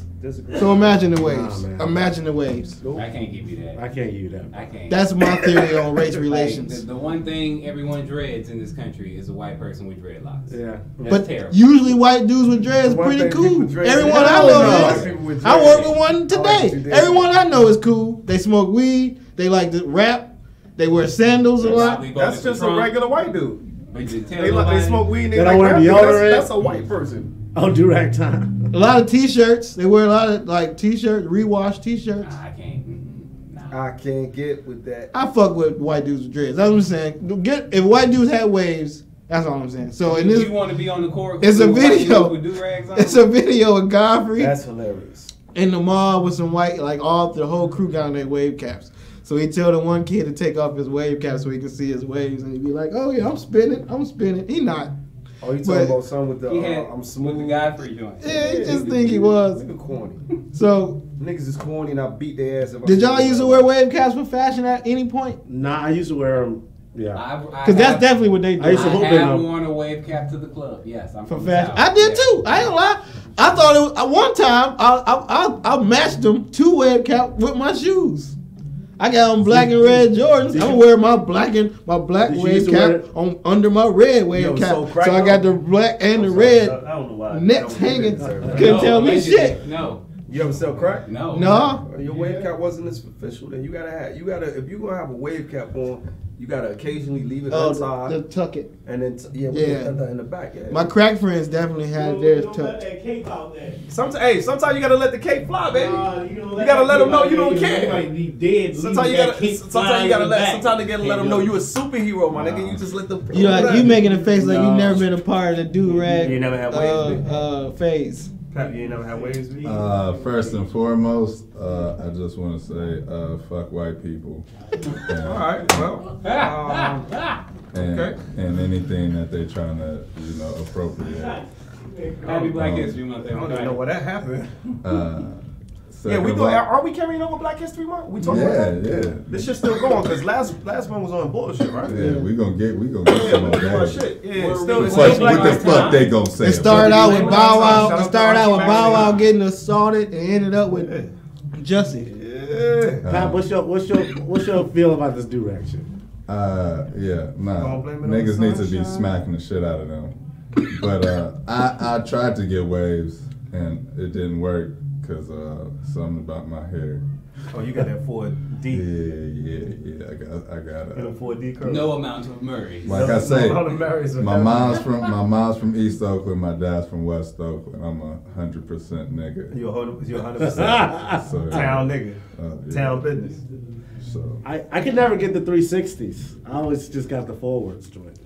So imagine the waves. man. Imagine the waves. I can't give you that. I can't give you that. I can't. That's my theory on race Like, relations. the one thing everyone dreads in this country is a white person with dreadlocks. Yeah. That's But terrible. usually white dudes with dreads One pretty thing people cool. dread- Everyone I Hell know no. is. White people with I dreads. work with one I like today. what you did. Everyone I know is cool. They smoke weed. They like to rap. They wear sandals a lot. Probably That's voted for just a Trump, regular white dude. but you tell They nobody- smoke weed and They they don't like wear rap. deodorant. That's a white person. Oh, durag time. A lot of t-shirts. They wear a lot of like t-shirts, rewash t-shirts. Nah, I can't. Nah. I can't get with that. I fuck with white dudes with dreads. That's what I'm saying. If white dudes had waves, that's all I'm saying. So in this, You want to be on the court? it's a with white video. dudes with do-rags on? It's a video of Godfrey That's hilarious. in the mall with some white, like all the whole crew got on their wave caps. So he tell the one kid to take off his wave cap so he can see his waves, and he'd be like, "Oh yeah, I'm spinning." He not. Oh, you But- talking about son with the He had I'm with smooth. the Godfrey joint. Yeah, he just think he was. Nigga corny. So Niggas is corny and I beat their ass. If I did see y'all them. used to wear wave caps for fashion at any point? Nah, I used to wear them Yeah. Because that's definitely what they do. I used to hoop I in have them. worn a wave cap to the club. Yes, I'm For from the fashion. South. I did Yeah. too. I ain't gonna lie. I thought it was one time I matched them 2 wave cap with my shoes. I got on black and red Jordans. I'm gonna wear my black Did you wave used to cap wear it? on under my red wave Yo, cap. so So, crack I got up. the black and the I red don't know why. necks I don't hanging. do that. Couldn't No, tell me allegedly. shit. No. You ever sell crack? No. No. Your wave cap wasn't as official. Then you gotta if you're gonna have a wave cap on, you gotta occasionally leave it Oh, inside the tuck it. and then Yeah. in the back. Yeah. My crack friends definitely had theirs Let tucked. that cape out there. Sometimes you gotta let the cape fly, baby. You gotta let them know you don't You care. might be dead. Sometimes you gotta let them know you a superhero, my nigga. You just let them. You making a face like you No. never been a part of the do-rag You never had waves, phase. Pat, you ain't never had waves, B? First and foremost, I just want to say, fuck white people. All right, well, And, Okay. and anything that they trying to, appropriate. Happy Black History Month, I don't even everybody. know where that happened. Yeah, Second we of do. all- Are we carrying over Black History Month? We talking about Yeah, that? yeah. This shit's still going because last one was on bullshit, right? Yeah, we gonna get Yeah, some we of doing our that. shit. Yeah, What still. we- What Black the Lives fuck Matter. they gonna say? It started out with Shout Bow out Wow. to It started out with Archie Bow Wow Manning. getting assaulted and ended up with Jussie. Yeah. Pat, what's your feel about this do-rag shit? Yeah, nah. Gonna blame it on the Niggas need to be sunshine? smacking the shit out of them. But I tried to get waves and it didn't work because something about my hair. Oh, you got that 4D. Yeah. I got In a it. 4D curve. No amount of Murray. Like I say, No, the Marys are my heavy. mom's from East Oakland. My dad's from West Oakland. I'm 100% nigga. You're 100% So, town nigga. yeah. Town business. So I could never get the 360s. I always just got the forwards joint.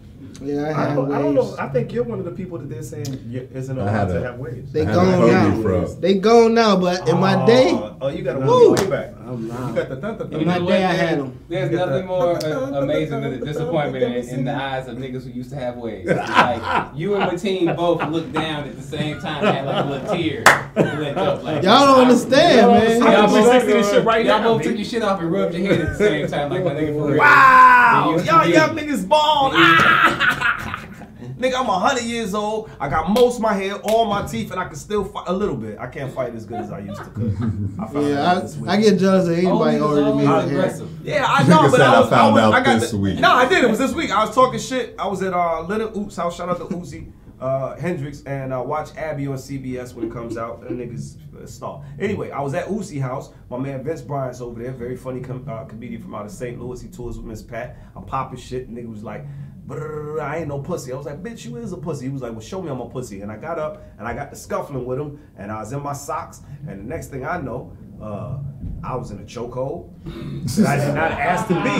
Yeah, I I had don't know. waves. I think you're one of the people that they're saying isn't I had allowed to a- have waves. They I had a gone Kobe now. fro. They gone now, but in my day, Oh, you got a Woo. way back. I'm not. You got the thun. In my day, I had them. There's You got nothing that. more amazing than the disappointment in the eyes of niggas who used to have waves. It's like you and Mateen both looked down at the same time, had like a little tear. Lit up, like, Y'all don't understand, man. Y'all both, Sexy this shit right y'all now, both B. took your shit off and rubbed your head at the same time, like my nigga for real. Wow! They used to Y'all be- young niggas bald. Ah! Nigga, I'm 100 years old. I got most of my hair, all my teeth, and I can still fight a little bit. I can't fight as good as I used to. Cause I found out this week. I get jealous of anybody older than me. Old niggas with hair. aggressive. Yeah, I know, Nigga but said I I found out got this week. No, I did. It was this week. I was talking shit. I was at Leonard Oop's house. Shout out to Uzi Hendrix, and watch Abby on CBS when it comes out. That nigga's a star. Anyway, I was at Uzi house. My man Vince Bryant's over there. Very funny comedian from out of St. Louis. He tours with Miss Pat. I'm popping shit. Nigga was like, "Brrr, I ain't no pussy." I was like, "Bitch, you is a pussy." He was like, "Well, show me I'm a pussy." And I got up and I got to scuffling with him, and I was in my socks. And the next thing I know, I was in a chokehold that I did not ask to be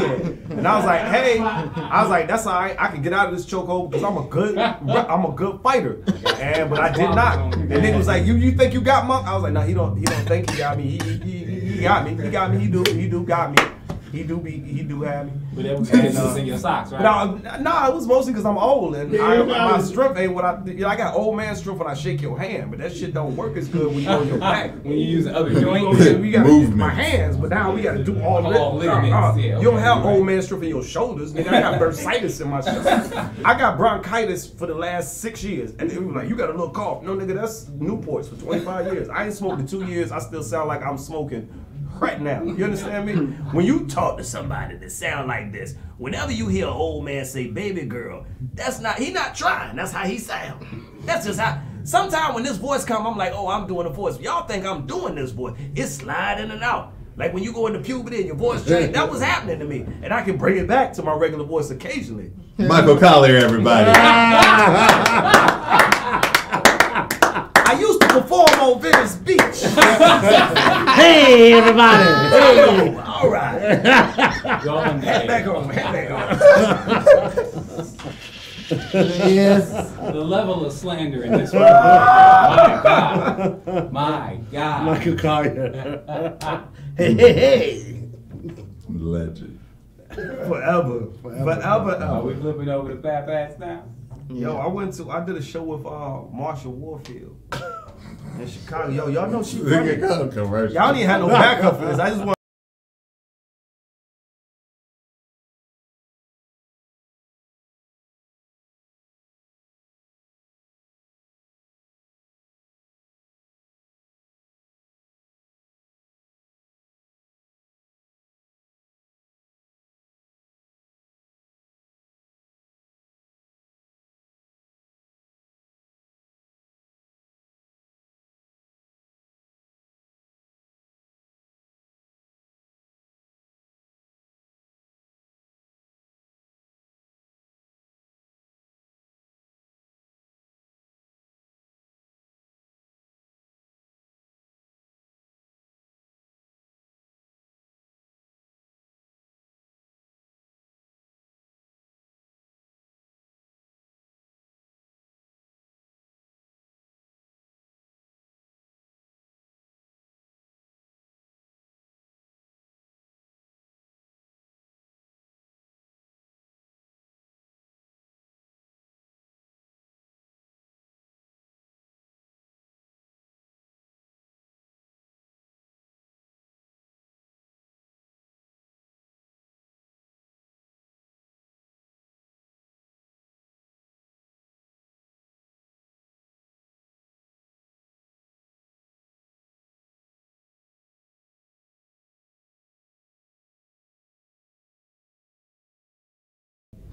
in. And I was like, "Hey," I was like, "That's all right. I can get out of this chokehold because I'm a good fighter." And but I did not. And nigga was like, "You think you got Monk?" I was like, "No, he don't think he got me. He got me. He got me. He do got me. He do have me." But that was in your socks, right? No, it was mostly because I'm old and my strength ain't what I got old man strength when I shake your hand, but that shit don't work as good when you on your back. When you use the other joint. We gotta use my Movement. hands, but now we gotta do all All this. ligaments, yeah, You don't okay, have you're old right. man strength in your shoulders, nigga. I got bursitis in my shoulder. I got bronchitis for the last 6 years, and they were like, "You got a little cough." No, nigga, that's Newports for 25 years. I ain't smoked in 2 years. I still sound like I'm smoking right now. You understand me? When you talk to somebody that sound like this, whenever you hear an old man say "baby girl," he not trying. That's how he sound. That's just how. Sometimes when this voice come, I'm like, "Oh, I'm doing a voice." Y'all think I'm doing this voice? It's sliding in and out. Like when you go into puberty and your voice change. That was happening to me, and I can bring it back to my regular voice occasionally. Michael Collier, everybody. I used to perform on Venice Beach. Hey, everybody! Oh, all right. Golden Head day. back on. Head back on. Yes. The level of slander in this room. My God. My God. Michael Collier. Hey. Legend. Forever. Are we flipping over the fat ass now? Yo, I did a show with Marsha Warfield in Chicago. Yo, y'all know she funny. Nigga, go commercial. Y'all didn't have no backup for this. I just want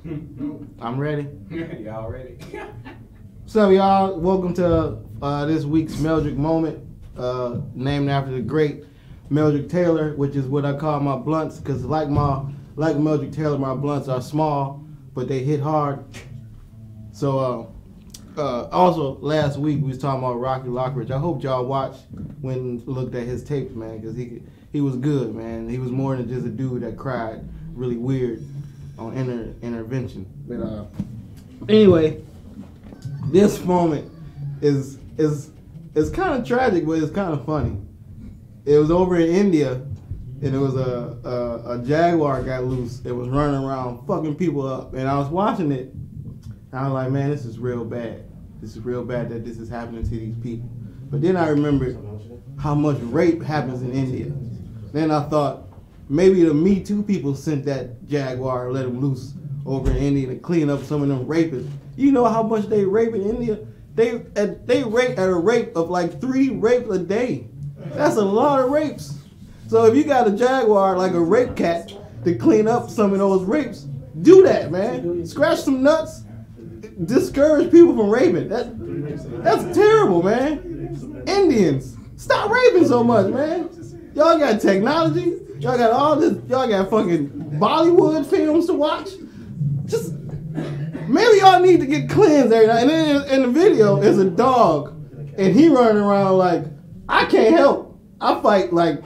I'm ready. Y'all ready? What's up, y'all? Welcome to this week's Meldrick Moment, named after the great Meldrick Taylor, which is what I call my blunts, because like Meldrick Taylor, my blunts are small, but they hit hard. So, also last week we was talking about Rocky Lockridge. I hope y'all watched when looked at his tapes, man, because he was good, man. He was more than just a dude that cried really weird on intervention. But anyway, this moment is kind of tragic, but it's kind of funny. It was over in India, and it was a jaguar got loose. It was running around fucking people up, and I was watching it. And I was like, man, this is real bad. This is real bad that this is happening to these people. But then I remembered how much rape happens in India. Then I thought maybe the Me Too people sent that jaguar and let him loose over in India to clean up some of them rapists. You know how much they rape in India? They rape at a rate of like 3 rapes a day. That's a lot of rapes. So if you got a jaguar like a rape cat to clean up some of those rapes, do that, man. Scratch some nuts. Discourage people from raping. That's terrible, man. Indians, stop raping so much, man. Y'all got technology. Y'all got all this. Y'all got fucking Bollywood films to watch. Just maybe y'all need to get cleansed every night. And then in the video is a dog, and he running around like, I can't help. I fight like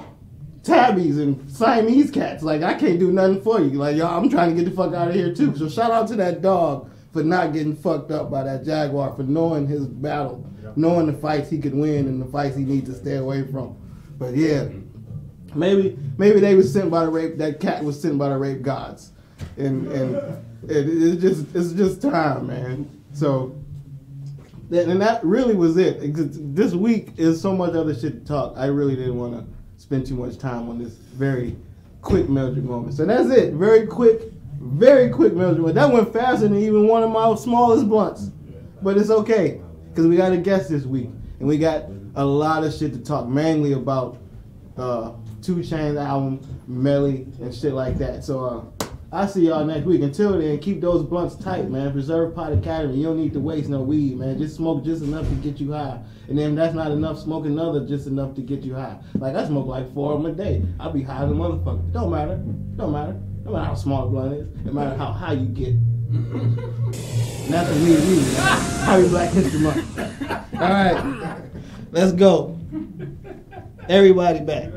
tabbies and Siamese cats. Like I can't do nothing for you. Like y'all, I'm trying to get the fuck out of here too. So shout out to that dog for not getting fucked up by that jaguar, for knowing his battle, knowing the fights he could win and the fights he needs to stay away from. But yeah, maybe they was sent by the rape. That cat was sent by the rape gods, and it's just time, man. So. And that really was it. This week is so much other shit to talk. I really didn't want to spend too much time on this very quick Meldrick moment. So that's it. Very quick Meldrick moment. That went faster than even one of my smallest blunts. But it's okay, because we got a guest this week. And we got a lot of shit to talk, mainly about 2 Chainz album, Melly, and shit like that. So I'll see y'all next week. Until then, keep those blunts tight, man. Preserve Pot Academy. You don't need to waste no weed, man. Just smoke just enough to get you high. And then if that's not enough, smoke another just enough to get you high. Like, I smoke like 4 of them a day. I'll be high as a motherfucker. Don't matter. No matter how small the blunt is. No matter how high you get. And that's what we need, man. Happy Black History Month. All right. Let's go. Everybody back.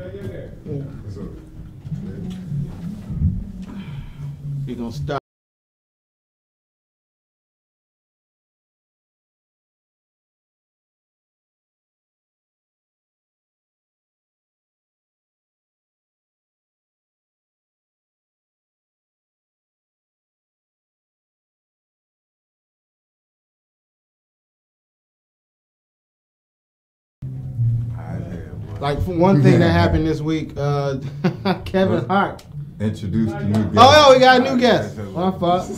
We're going to start. Like, for one thing that happened this week, Kevin Hart introduced the new guest. Oh, we got a new guest. My fault.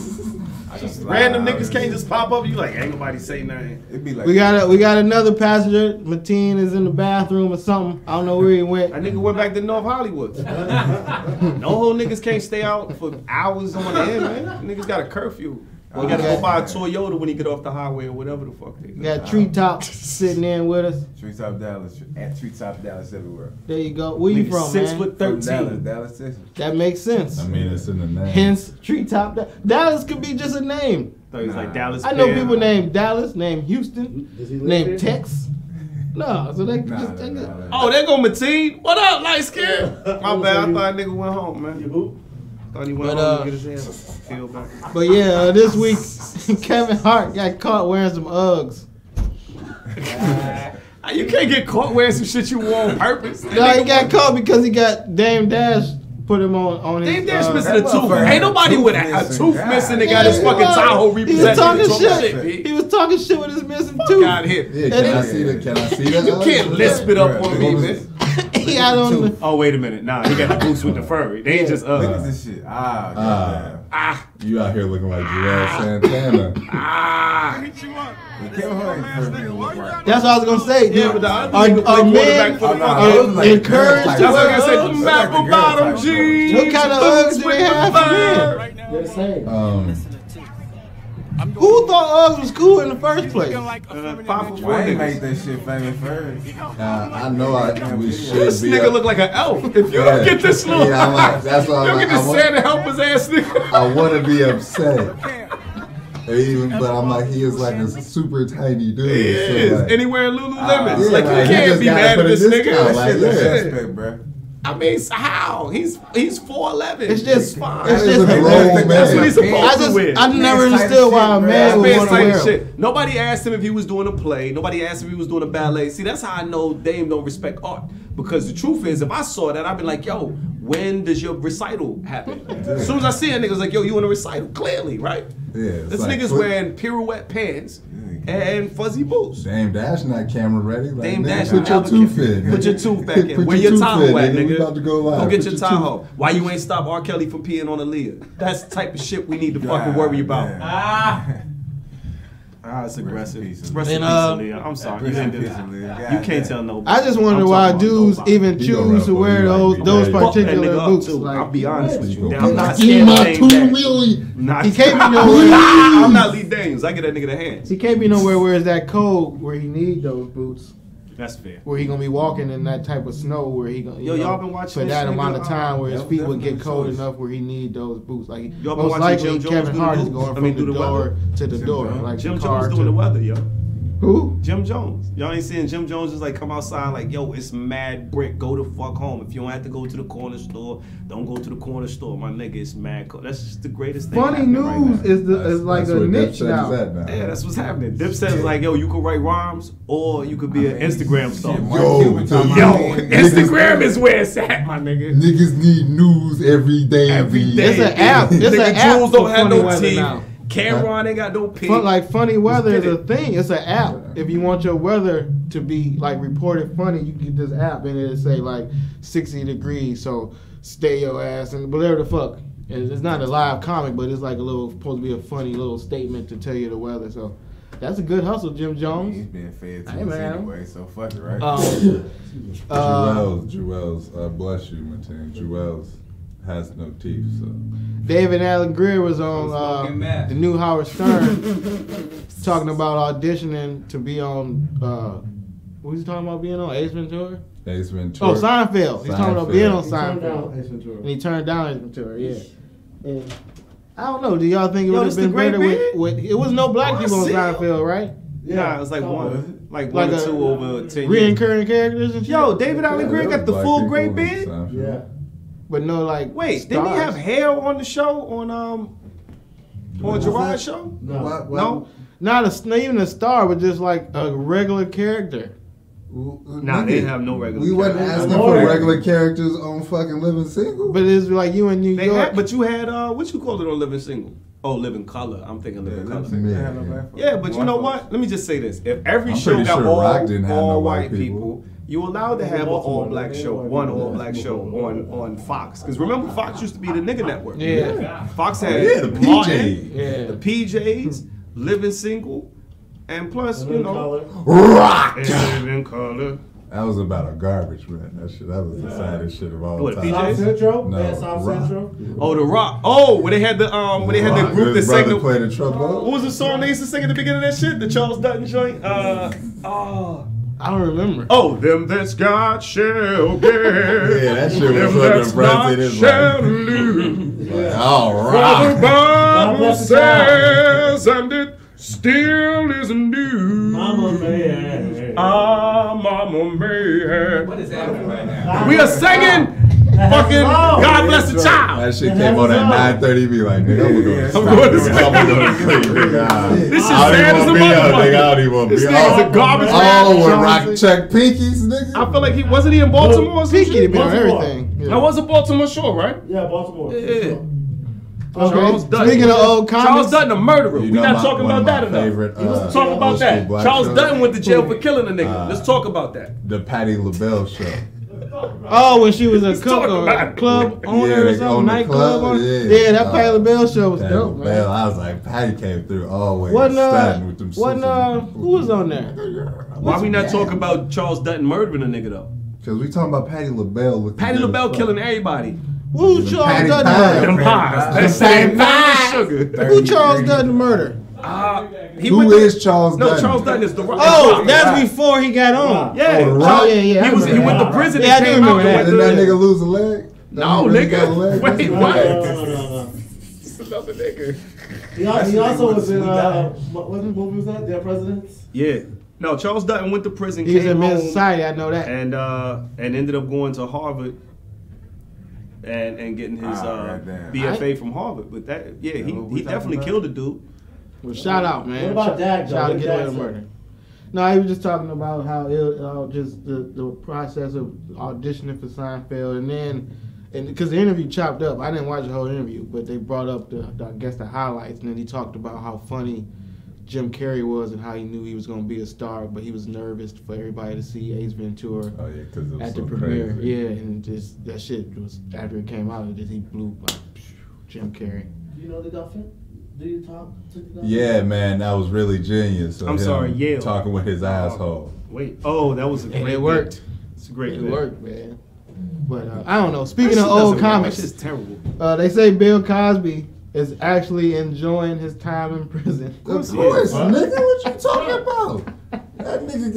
Random niggas can't just pop up. You like, ain't nobody say nothing. It'd be like We got another passenger. Mateen is in the bathroom or something. I don't know where he went. That nigga went back to North Hollywood. No whole niggas can't stay out for hours on end, man. Niggas got a curfew. He gotta go buy a Toyota when he get off the highway or whatever the fuck they do. We got Treetop sitting in with us. Treetop Dallas, at Treetop Dallas everywhere. There you go. Where you from, man? 6'13". Dallas, Texas. That makes sense. I mean, it's in the name. Hence, Treetop. Dallas could be just a name. Thought he was like Dallas. I know Bear. people named Dallas, named Houston, Does he live named here? Tex. No, so they just take it. Nah. Oh, there go Mateen. What up, light skin? My bad. I thought nigga went home, man. You who? Thought he went But, home to get his hands feel back. But yeah, this week Kevin Hart got caught wearing some Uggs. You can't get caught wearing some shit you wore on purpose. No, he got caught because he got Dame Dash put him on his. Dame Dash missing a that tooth. motherfucker Ain't nobody with a missing. tooth missing that got Yeah, his fucking Tahoe He was represented. talking shit. shit. He was talking shit with his missing Fuck tooth. out here. Yeah, can I see that? Can I see that? You can't lisp it up on me, man. He had on the. Oh, wait a minute. Nah, he got the boots with the furry. They ain't just Look at this shit. Goddamn. You out here looking like Jarrell Santana. Kevin Hart ain't first nigga look right. That's what I was gonna say. Yeah, Dude. but the other Are nigga play men quarterback for the nah, fucking- it was like encouraged girl to That's type. what I wear said. Uggs? The Like the apple girl bottom type. jeans. What kind of boots Uggs do with they the have for men? fur. They're the same. Who thought Uggs was cool in the first place? Pop for Why ain't niggas. make that shit famous first? I know we should This be. nigga look like an elf. If you don't get this look, Yeah, I'm like, that's why you don't I'm get like, this Santa helper's ass nigga. I want to be upset. But I'm like, he is like a super tiny dude. He is. So like, And he wearing Lululemons. yeah, like, like, you he can't just be gotta mad put at a this nigga. discount, That like, shit yeah. is- Respect, bro. I mean, how? He's 4'11". It's just fine. it's That is just a grown man. That's what he's supposed to wear. I never Pants tight understood as why a shit, man bro. would Pants want to tight wear as them. shit. Nobody asked him if he was doing a play. Nobody asked him if he was doing a ballet. See, that's how I know Dame don't respect art. Because the truth is, if I saw that, I'd be like, yo, when does your recital happen? As soon as I see a nigga's like, yo, you in a recital? Clearly, right? Yeah, it's This like, nigga's put- wearing pirouette pants and fuzzy boots. Dame Dash not camera ready. Like, Dame nigga, Dash put your never tooth can- in. Put your tooth back in. Put Where your your tooth Tahoe in, at, nigga. We nigga? about to go live. Go get Put your your Tahoe. Why you ain't stop R. Kelly from peeing on Aaliyah? That's the type of shit we need to fucking worry about. It's aggressive. Rest in peace, Rest in And, peace, Aaliyah. I'm sorry. You didn't do that. Aaliyah. You can't tell nobody. I just wonder I'm why talking about dudes nobody. even He gonna choose rap to for wear you, those like, those yeah. Fuck that particular nigga up, boots. too. Like, I'll be honest with you. Get I'm not me scared my of Dame 2 Dash. million. Not he can't be nowhere. I'm not Lee Dames. I get that nigga the hands. He can't be nowhere where it's that cold where he need those boots. That's fair. Where he gonna be walking in that type of snow where he gonna Yo, y'all been watching for this that nigga, amount of time where his that was feet would get definitely cold a choice. enough where he need those boots. Like Y'all been most watching likely Jim Jones Kevin do the Hart is boots? going I from mean, the do the door weather? to the Jim door. Jones. Like Jim the car Jones doing the weather, yo. Who? Jim Jones. Y'all ain't seeing Jim Jones just like come outside like, yo, it's mad brick. Go the fuck home. If you don't have to go to the corner store, don't go to the corner store. My nigga, it's mad cold. That's just the greatest thing. Funny happening right news now. is like That's a where niche Dipset now. is at now. Yeah, that's what's happening. Dipset is like, yo, you could write rhymes or you could be an Instagram star. Yo, Instagram is where it's at, my nigga. Niggas need news every day. Every B. day. It's an app. It's Nigga, an app Jules for don't have funny no weather teeth. now. Cameron ain't got no pee. Like funny weather is get a it. thing. It's an app. If you want your weather to be like reported funny, you get this app and it'll say like 60 degrees. So stay your ass and whatever the fuck. It's not a live comic, but it's like a little supposed to be a funny little statement to tell you the weather. So that's a good hustle, Jim He's Jones. being fed to Hey, us man. anyway, so fuck it, right? Jewels, bless you, Martin. Jewels has no teeth, so. David Allen Greer was on Smoking meth. the new Howard Stern talking about auditioning to be on. What was he talking about being on? Ace Ventura? Ace Ventura. Oh, Seinfeld. He's talking about Seinfeld. being on He turned down Seinfeld. Ace Ventura. And he turned down Ace Ventura, yeah. And I don't know. Do y'all think it Yo, would this have been the great better band? with? It was no black Oh, I people on see. Seinfeld, right? Nah, it was like one or two over 10 years. Reoccurring characters and shit. Yo, David Allen Greer got the Black full people great on band? Seinfeld. Yeah. but no like. Wait, didn't he stars. have hair on the show on Gerard's show? No. What? No. Not even a star, but just like a regular character. Nah, they didn't have no regular. We wasn't characters. asking for regular characters on fucking Living Single. But it's like you in New They York. had, but you had what you called it on Living Single? Oh, Living Color. I'm thinking Living Color. Yeah, but you know what? Let me just say this: if every I'm show pretty got sure all, Rock didn't have no all white white people, you allowed to have an all black show, one all black show on Fox. Because remember, Fox used to be the nigga network. Yeah. Fox had Yeah, the Martin, PJ. Yeah. the PJs, Living Single, and plus you know, Rock! Living Color. That was about a garbage, man. That was the saddest shit of all What, time. PJ? South Central? No, Yeah, South Rock. Central. Oh, the Rock. Oh, when they had the Rock. group that His sang brother the. played the trumpet. What was the song they used to sing at the beginning of that shit? The Charles Dutton joint? I don't remember. Oh, them that's God shall get. Yeah, that shit was Them so that's not depressing. It's shall like, lose. all For the right. Bible bless the child. says, and it still is new. Mama man. Mama may What is happening right now? We are singing fucking God Bless the Child. That shit came on at 9:30. Be like, nigga, I'm gonna stop. going to Nigga, I'm gonna go to sleep, nigga. This is I don't sad even as a wanna be up, motherfucker. nigga. I don't even want to This be nigga's up. a garbage Oh, man. when Rock check pinkies, nigga. I feel like he wasn't he in Baltimore or some Pinky to shit? be on Baltimore. everything. I was a Baltimore Shore, right? Yeah, Baltimore. Yeah. Okay. Charles Dutton. Speaking of old Charles comics, Dutton, a murderer. You We're know not talking one about of that my enough. favorite, Let's talk about old that. school black Charles shows. Dutton went to jail for killing a nigga. Let's talk about that. The Patti LaBelle show. oh, when she was a Let's cook talk or about a it. club owner Yeah, or they something, own the nightclub club, owner. yeah. Yeah, that Patti LaBelle show was Patti dope, LaBelle, man. I was like, Patty came through always. Wasn't stunting with them who was on there? Why we not talking about Charles Dutton murdering a nigga though? Because we talking about Patti LaBelle. Looking Patty good as LaBelle fuck. killing everybody. Who Charles Patty Dutton Pie. murder? Them pies. That same sugar. Who Charles Dutton murder? Who is Charles Dutton? No, Charles Dutton is the Rock. Oh, that's before he got on. Yeah. Oh, the Rock? Yeah. He went to prison. Yeah, I and do came out remember and Didn't went that to- nigga lose a leg? No, That got a nigga. leg? Wait, No. what? Another nigga. He also was in what movie was that? Dead Presidents. Yeah. No, Charles Dutton went to prison. He was came in Men's home, Society, I know that. and ended up going to Harvard and getting his right there. BFA from Harvard. But that, yeah, Yeah, what we he definitely talking killed a dude. Well, shout out, man. What about Dak, though? Shout out to What Get Dak Away with say? Murder. No, he was just talking about how just the process of auditioning for Seinfeld, and because the interview chopped up. I didn't watch the whole interview, but they brought up the highlights, and then he talked about how funny Jim Carrey was and how he knew he was going to be a star, but he was nervous for everybody to see Ace Ventura Oh yeah, because it was at the so premiere. crazy. Yeah, and just that shit was after it came out, he blew like Jim Carrey. Do you know the Dolphin? Do you talk to the Dolphin? Yeah, man, that was really genius. of I'm him sorry, Yale. Talking with his asshole. Wait. Oh, that was a And great. it worked. It's a great. It bit. worked, man. But I don't know. Speaking That of shit old doesn't work. comics, That shit's terrible. they say Bill Cosby is actually enjoying his time in prison. Of course, nigga, what you talking about? That nigga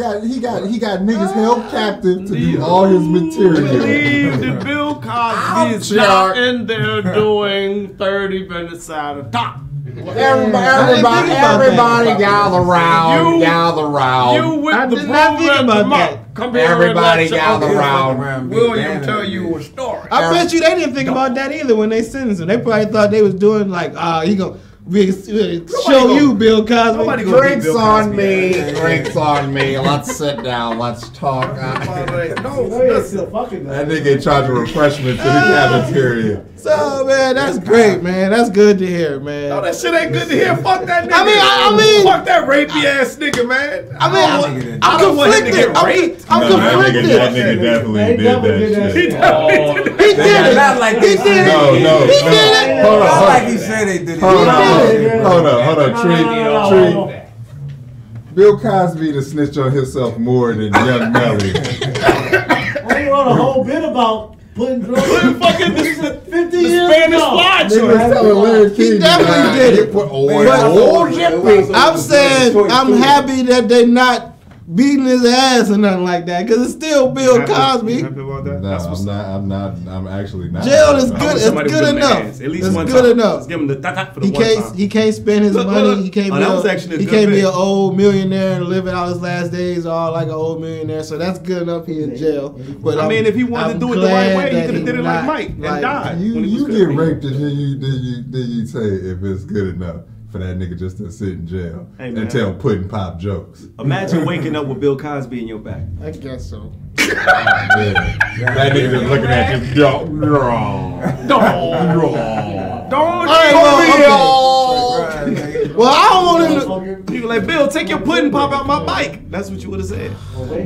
got niggas held captive to do all his material. Believe that Bill Cosby is not in there doing 30 minutes out of top. Everybody gather round, gather round. You with I the did not think program about tomorrow. that. Come here Everybody and let gather your round. Uncle William tell you a story. I bet you they didn't think about that either when they sentenced him. They probably thought they was doing like, he gonna show you Bill Cosby. Nobody gonna beat Drinks Bill on Cosby. me, drinks on me. Let's sit down, let's talk. You're still fucking That nigga in charge of refreshments in the cafeteria. So man, that's great, man. That's good to hear, man. No, that shit ain't good to hear. Fuck that nigga. I mean, fuck that rapey ass nigga, man. I'm I don't want him to get raped. I'm No, that conflicted. nigga definitely They did definitely that did shit. that shit. He did it. Not like He they did it. No, He did it. Hold Not on, like he said they did it. hold No. on, Tree. No. Bill Cosby to snitch on himself more than Young Melly. I ain't wrote a whole bit about putting drugs. Fucking the 50 years Spanish ago. fly Nigga was joint. telling Larry King. definitely did it. But I'm saying I'm happy that they not beating his ass or nothing like that, because it's still Bill Cosby. You happy about that? No, That's what's I'm actually not. Jail is I good. wish It's somebody good would give him enough. hands. At least It's one good time. enough. Let's give him the ta-ta for the He one can't. time. He can't spend his Look, money. look. He can't. Oh, Be that a, was actually a he good can't be bit. an old millionaire and live out his last days all like an old millionaire. So that's good enough. He in jail. But I mean, if he wanted to do it the right way, he could have did it like Mike and died. You when he was you good. get raped and then you say if it's good enough for that nigga just to sit in jail Hey, man. and tell pudding pop jokes. Imagine waking up with Bill Cosby in your back. I guess so. That nigga just looking at you. All right, well, I don't want him to. You were like, Bill, take your pudding pop out my bike. That's what you would have said.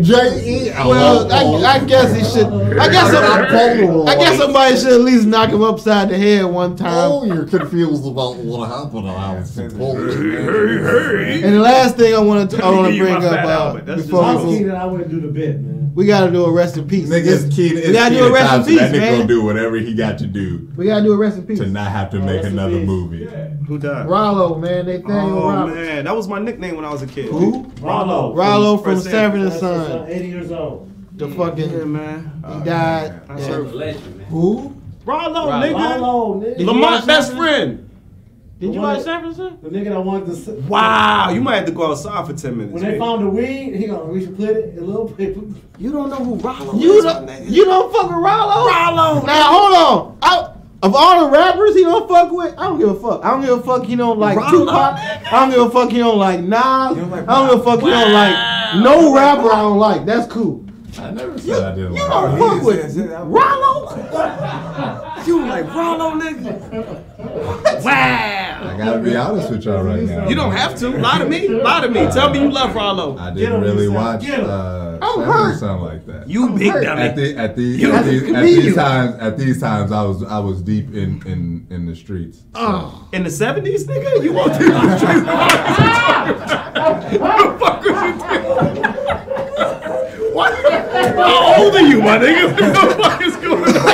J.E. Well, I guess he should. I guess somebody should at least knock him upside the head one time. Oh, you're confused about what happened. I was supposed And the last thing I want to You bring my fat up Albert. That's before I we was move, Keenan, I wouldn't do the bit, man. we got to do a rest in peace. Niggas Keenan. We gotta do a rest in peace, That nigga man. gonna do whatever he got to do We got to do a rest in peace. to not have to make rest in another peace. movie. Who died? Rollo, man, Nathaniel Oh Roberts. man, that was my nickname when I was a kid. Who? Rollo. Rollo from First Sanford and That's Son. 80 years old. The fucking Yeah, man. he died. That's and- her. Legend, man. Who? Rollo, Rollo. nigga. Rollo, nigga. Did you Lamont's watch best that? friend. Did you watch Sanford and Son? The nigga that wanted to sit. Wow, you might have to go outside for 10 minutes. When they man. found the weed, he gonna we should put it in a little paper. You don't know who Rollo You is, don't. my nigga. You don't fuck with Rollo. Rollo. Now hold on. Of all the rappers he don't fuck with, I don't give a fuck. I don't give a fuck he don't like Rollo, Tupac. nigga. I don't give a fuck he don't like Nas. don't like I don't give a fuck he don't like no rapper I don't like. That's cool. I never said I didn't You like don't him. fuck with Rollo. You like Rollo, nigga? Wow. I gotta be honest with y'all right now. You don't have to. Lie to me. Lie to me. Tell me you love Rollo. I Get him, didn't really Lisa. watch Get him. I'm Sanford hurt. and Son like that. You big hurt. dummy. At these comedian. times, I was deep in the streets. Oh. In the 70s, nigga? You walked in the streets. What the fuck was you doing? What? How old are you, my nigga? What the fuck is going on?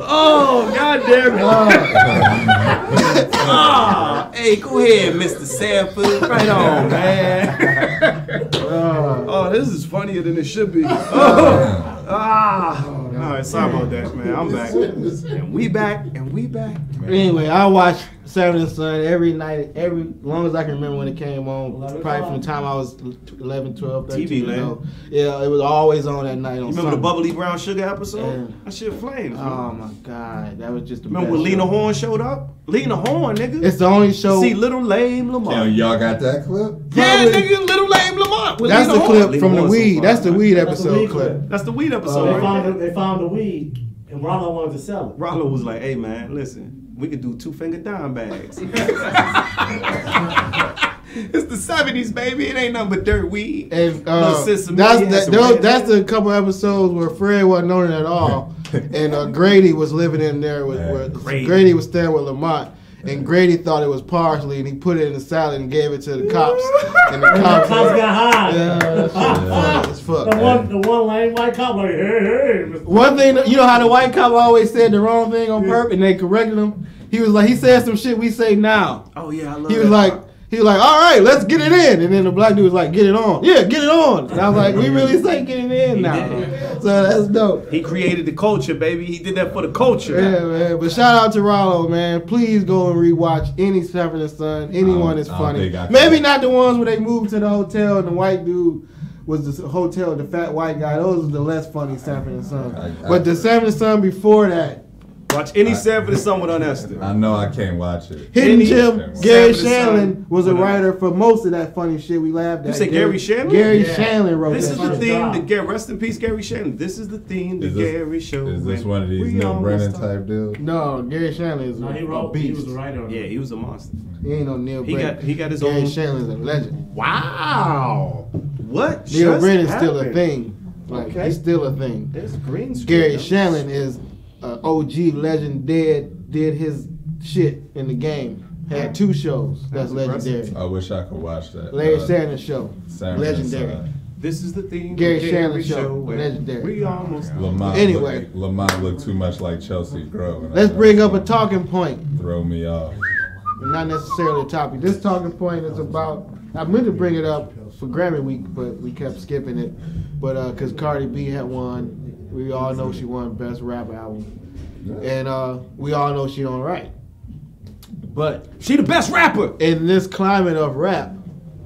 Oh, god damn Hey, go ahead, Mr. Sanford. Right on, man. Oh, this is funnier than it should be. All right, sorry about that, man. I'm back. And we back, and we back. Anyway, I watch Seven and Son every night, long as I can remember when it came on. Probably from the time I was 11, 12, 13 TV, years old. Yeah, it was always on that night. On You remember the Bubbly Brown Sugar episode? Yeah. That shit flames. Oh my God, that was just the Remember best when Lena show. Horne showed up? Lena Horne, nigga. It's the only show. See Little Lame Lamont. Y'all got that clip? Yeah, Probably- nigga, Little Lame Lamont. with That's Lena the Horne. clip from the Horne's so weed. fine, That's the man. weed That's the episode weed clip. clip. That's the weed episode. They right? they found the weed, and Rollo wanted to sell it. Rollo was like, "Hey man, listen, we could do 2-finger dime bags." It's the 70s, baby. It ain't nothing but dirt weed. And No sesame, that's some red that's hair. the couple episodes where Fred wasn't on it at all, and Grady was living in there with Grady was staying with Lamont, and Grady thought it was parsley, and he put it in the salad and gave it to the cops, and the cops Cops got high. Yeah, that shit funny as fuck. The one lame white cop like, hey. One thing, you know how the white cop always said the wrong thing on purpose, and they corrected him. He was like, he said some shit we say now. Oh yeah, I love He was like, all right, let's get it in. And then the black dude was like, get it on. Yeah, get it on. And I was like, we really say get it in now. So that's dope. He created the culture, baby. He did that for the culture. Yeah, man. But shout out to Rollo, man. Please go and rewatch any Seven and Son. Anyone is I don't funny. think I can. Maybe not the ones where they moved to the hotel and the white dude was the hotel, the fat white guy. Those are the less funny Seven and Son. But the Seven and Son before that, Watch any Sanford and Son with Esther. I know I can't watch it. Hidden Any Gem, Seven Gary and Son Shanlin was a with writer for most of that funny shit we laughed at. You say Gary Shanlin? Gary Shanlin wrote This that is the shit. theme to get rest in peace, Gary Shannon. This is the theme to Is this- Gary Show. Is this one of these We Neil almost Brennan talk- type deals? No, Gary Shanlin is No, he a wrote. He beast. was a writer on it. Yeah, he was a monster. He ain't no Neil He Brennan. got his Gary own. Shanlin's a legend. Wow. What? Neil just Brennan's still a happened? thing. Like Okay. he's still a thing. There's green screen. Gary Shanlin is OG legend. Did his shit in the game. Had 2 shows. That's legendary. I wish I could watch that. Larry Sanders show. Saturday Legendary. Night. This is the theme. Gary to Shanlin show. where Legendary. We almost. Lamont Anyway. Lamont looked too much like Chelsea Grove. and Let's I- bring up a talking point. Throw me off. Not necessarily a topic. This talking point is about. I meant to bring it up for Grammy Week, but we kept skipping it. But because Cardi B had won, we all know she won Best Rap Album, and we all know she don't write. But She the best rapper. in this climate of rap,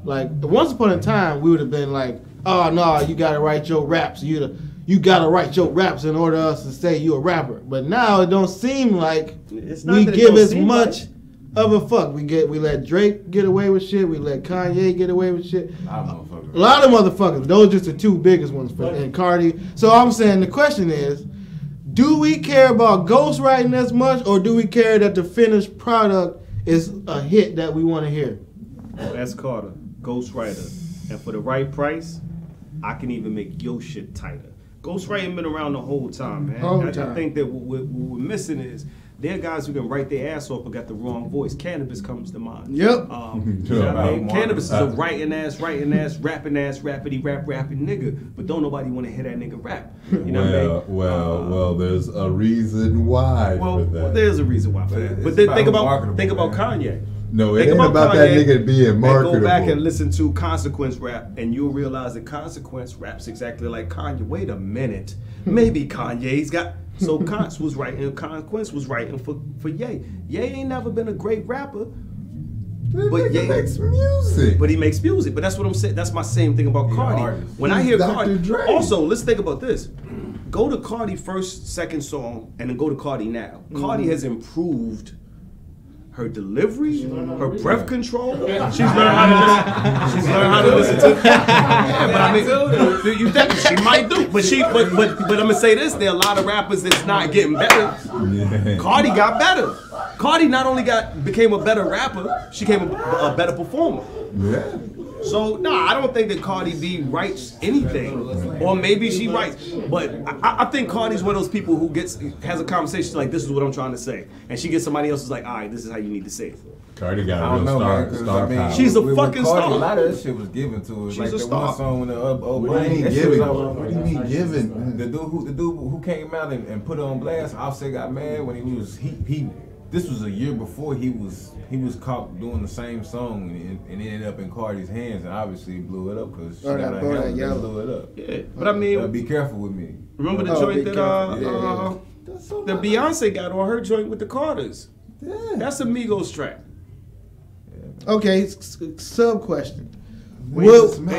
like once upon a time, we would have been like, "Oh no, you gotta write your raps. You gotta write your raps in order us to say you a rapper." But now it don't seem like It's not we that it give don't as seem much like. of a fuck. We let Drake get away with shit. We let Kanye get away with shit. I A lot of motherfuckers. Those are just the 2 biggest ones for and Cardi. So I'm saying the question is, do we care about ghostwriting as much, or do we care that the finished product is a hit that we want to hear? That's Carter, ghostwriter, and for the right price, I can even make your shit tighter. Ghostwriting been around the whole time, man. Whole I time. think that what we're missing is there are guys who can write their ass off but got the wrong voice. Cannabis comes to mind. Yep. You know what I mean? Yeah. Cannabis is a writing ass, rapping ass, rappity rapping nigga, but don't nobody want to hear that nigga rap. You know what I mean? Well, there's a reason why Well, for that. there's a reason why for that. It's But then think about about marketable, Kanye. No, it Think ain't about that Kanye nigga being marketable. And go back and listen to Consequence rap, and you'll realize that Consequence raps exactly like Kanye. Wait a minute, maybe Kanye's got. So Consequence was writing for Ye. Ye ain't never been a great rapper, That but nigga Ye makes music. But he makes music. But that's what I'm saying. That's my same thing about He an Cardi. artist. When I He's hear Dr. Cardi, Dre. also let's think about this. Go to Cardi first, second song, and then go to Cardi now. Cardi has improved her delivery, her breath control. She's learned how to listen. to. Yeah, but I mean, you think she might do? But I'm gonna say this: there are a lot of rappers that's not getting better. Yeah. Cardi got better. Cardi not only became a better rapper, she became a better performer. Yeah. So I don't think that Cardi B writes anything, or maybe she writes. But I think Cardi's one of those people who has a conversation like, "This is what I'm trying to say," and she gets somebody else who's like, "All right, this is how you need to say it." Cardi got I a don't real know, man, 'cause, star I mean, power. She's a with fucking Cardi, star. A lot of that shit was given to her. She's like a the star. one song with the What do you mean that shit giving? was all- What do you mean giving? The dude who came out and put it on blast, Offset got mad when he this was a year before he was caught doing the same song and it ended up in Cardi's hands and obviously blew it up because she Oh, got that her Bodak hands Yellow. blew it up. Yeah, but I mean, Be careful with me. remember the Oh, joint be that careful. that Beyonce got on her joint with the Carters? That's a Migos track. Okay, sub question. Wait,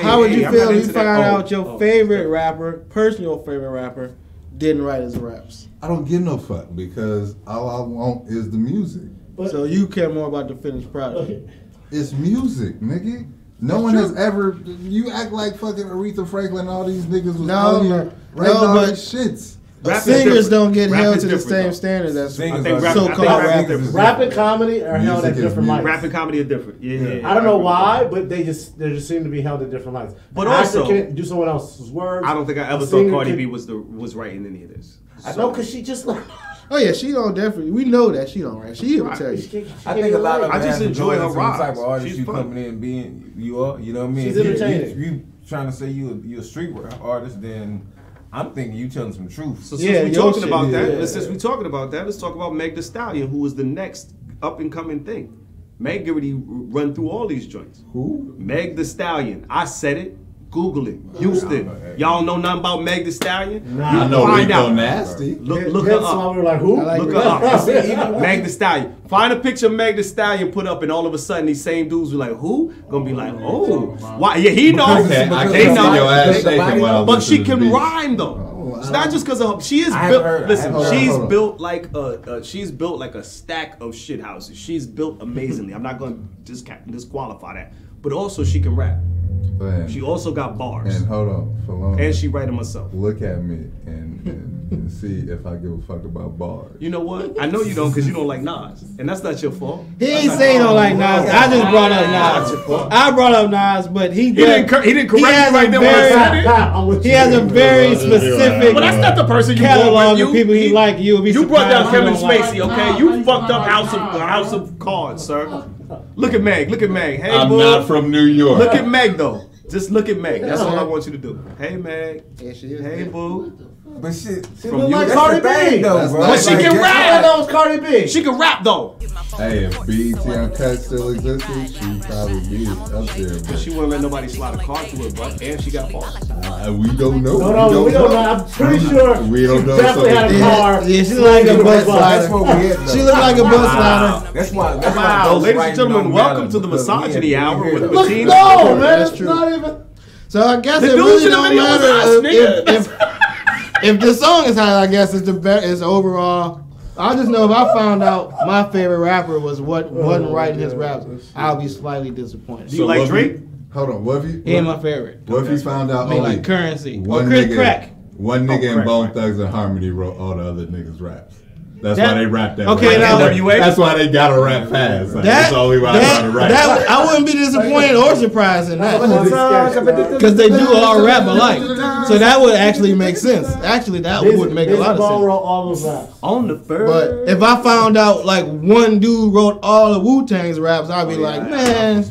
How would you I'm feel not if you into that. found Oh, out your favorite rapper, personal favorite rapper, didn't write his raps? I don't give no fuck because all I want is the music. So you care more about the finished product. It's music, nigga. No one has ever. You act like fucking Aretha Franklin and all these niggas was No, out here no, writing all but- these shits. Rap is Singers different. don't get Rap held is to the different, same though. standard as Singers I think rap- so-called I think rap is rappers. different. Rap and comedy are held Music at is different music. lights. Rap and comedy are different. Yeah. I don't know why, but they just seem to be held at different lights. But An actor also- can do someone else's words. I don't think I ever A thought singer Cardi can- B was writing any of this. No, because she just like. Oh yeah, she don't definitely. We know that she don't write. She will tell you. I think a lot of I just it has to enjoy go her into the rhymes. type of artist She's you fun. coming in being you are. You know what I mean? She's If you- entertaining. You trying to say you a street artist, then I'm thinking you telling some truth. So Yeah, since we're your talking shit, about that, yeah. since we're talking about that, let's talk about Meg Thee Stallion, who is the next up and coming thing. Meg get ready to run through all these joints. Who? Meg Thee Stallion. I said it. Google it. Houston. Y'all know nothing about Meg Thee Stallion? Nah. I know Find Rico out. Nasty. Look her That's why up. we were like, who? I like Look her up. Meg Thee Stallion. Find a picture of Meg Thee Stallion put up, and all of a sudden these same dudes were like, who? Gonna be like, oh, why? Yeah, he knows. Okay, I They can't see your know. ass shaking while I But listen she to the can beat. rhyme though. It's not just because of her. She is I built. haven't heard- Listen, I haven't she's heard. built like she's built like a stack of shit houses. She's built amazingly. I'm not gonna disqualify that. But also she can rap. Man. She also got bars, And hold on, Felon. and she write them herself. Look at me and see if I give a fuck about bars. You know what? I know you don't because you don't like Nas, and that's not your fault. He ain't saying don't like Nas. I just brought up Nas. I brought up Nas, but he didn't correct you right there when I said it. I'm with He you. has a very specific But that's not the person you catalog brought of people he like. You'll be You brought down surprised Kevin you don't like Spacey, him. okay? You fucked up House of Cards, sir. Look at Meg. Look at Meg. Hey, I'm boo. not from New York. Look at Meg though. Just look at Meg. That's all I want you to do. Hey Meg. Yeah, she is. Hey boo. But shit, She From look you- like that's Cardi the thing, B. though, bro. But she Like, can guess rap. I know it's Cardi B. She can rap though. Hey, if BET Uncut still existed, she'd probably be up there. But She wouldn't let nobody slide a card to her, bro. And she got bars. we don't know. No, we don't know. I'm pretty sure We don't she know. definitely had a So- car. Yeah, she look like a bus That's slider. what we at, though. She look like a bus slider. That's why. Wow, ladies and gentlemen, welcome to the misogyny hour with Bettina. No, man, That's it's true. not even. So I guess The it dude really in the don't video was matter us, nigga. if the song is hot. I guess it's the best. It's overall. I just know if I found out my favorite rapper wasn't writing his raps, I'll be slightly disappointed. Do you like Drake? Hold on. What if you? He ain't my favorite. What if you found out I mean, only like Currency or one Chris nigga, Crack. one nigga in Crack, Bone right. Thugs and Harmony wrote all the other niggas' raps. That's That- why they rap that okay, way. now- NWA? That's why they gotta rap fast. Like, that's the only way I know to rap. that I wouldn't be disappointed or surprised in that because they do all rap alike. So that would actually make sense. Actually, that would make a lot of sense. wrote all those raps. On the first. But if I found out like one dude wrote all of Wu-Tang's raps, I'd be like, man,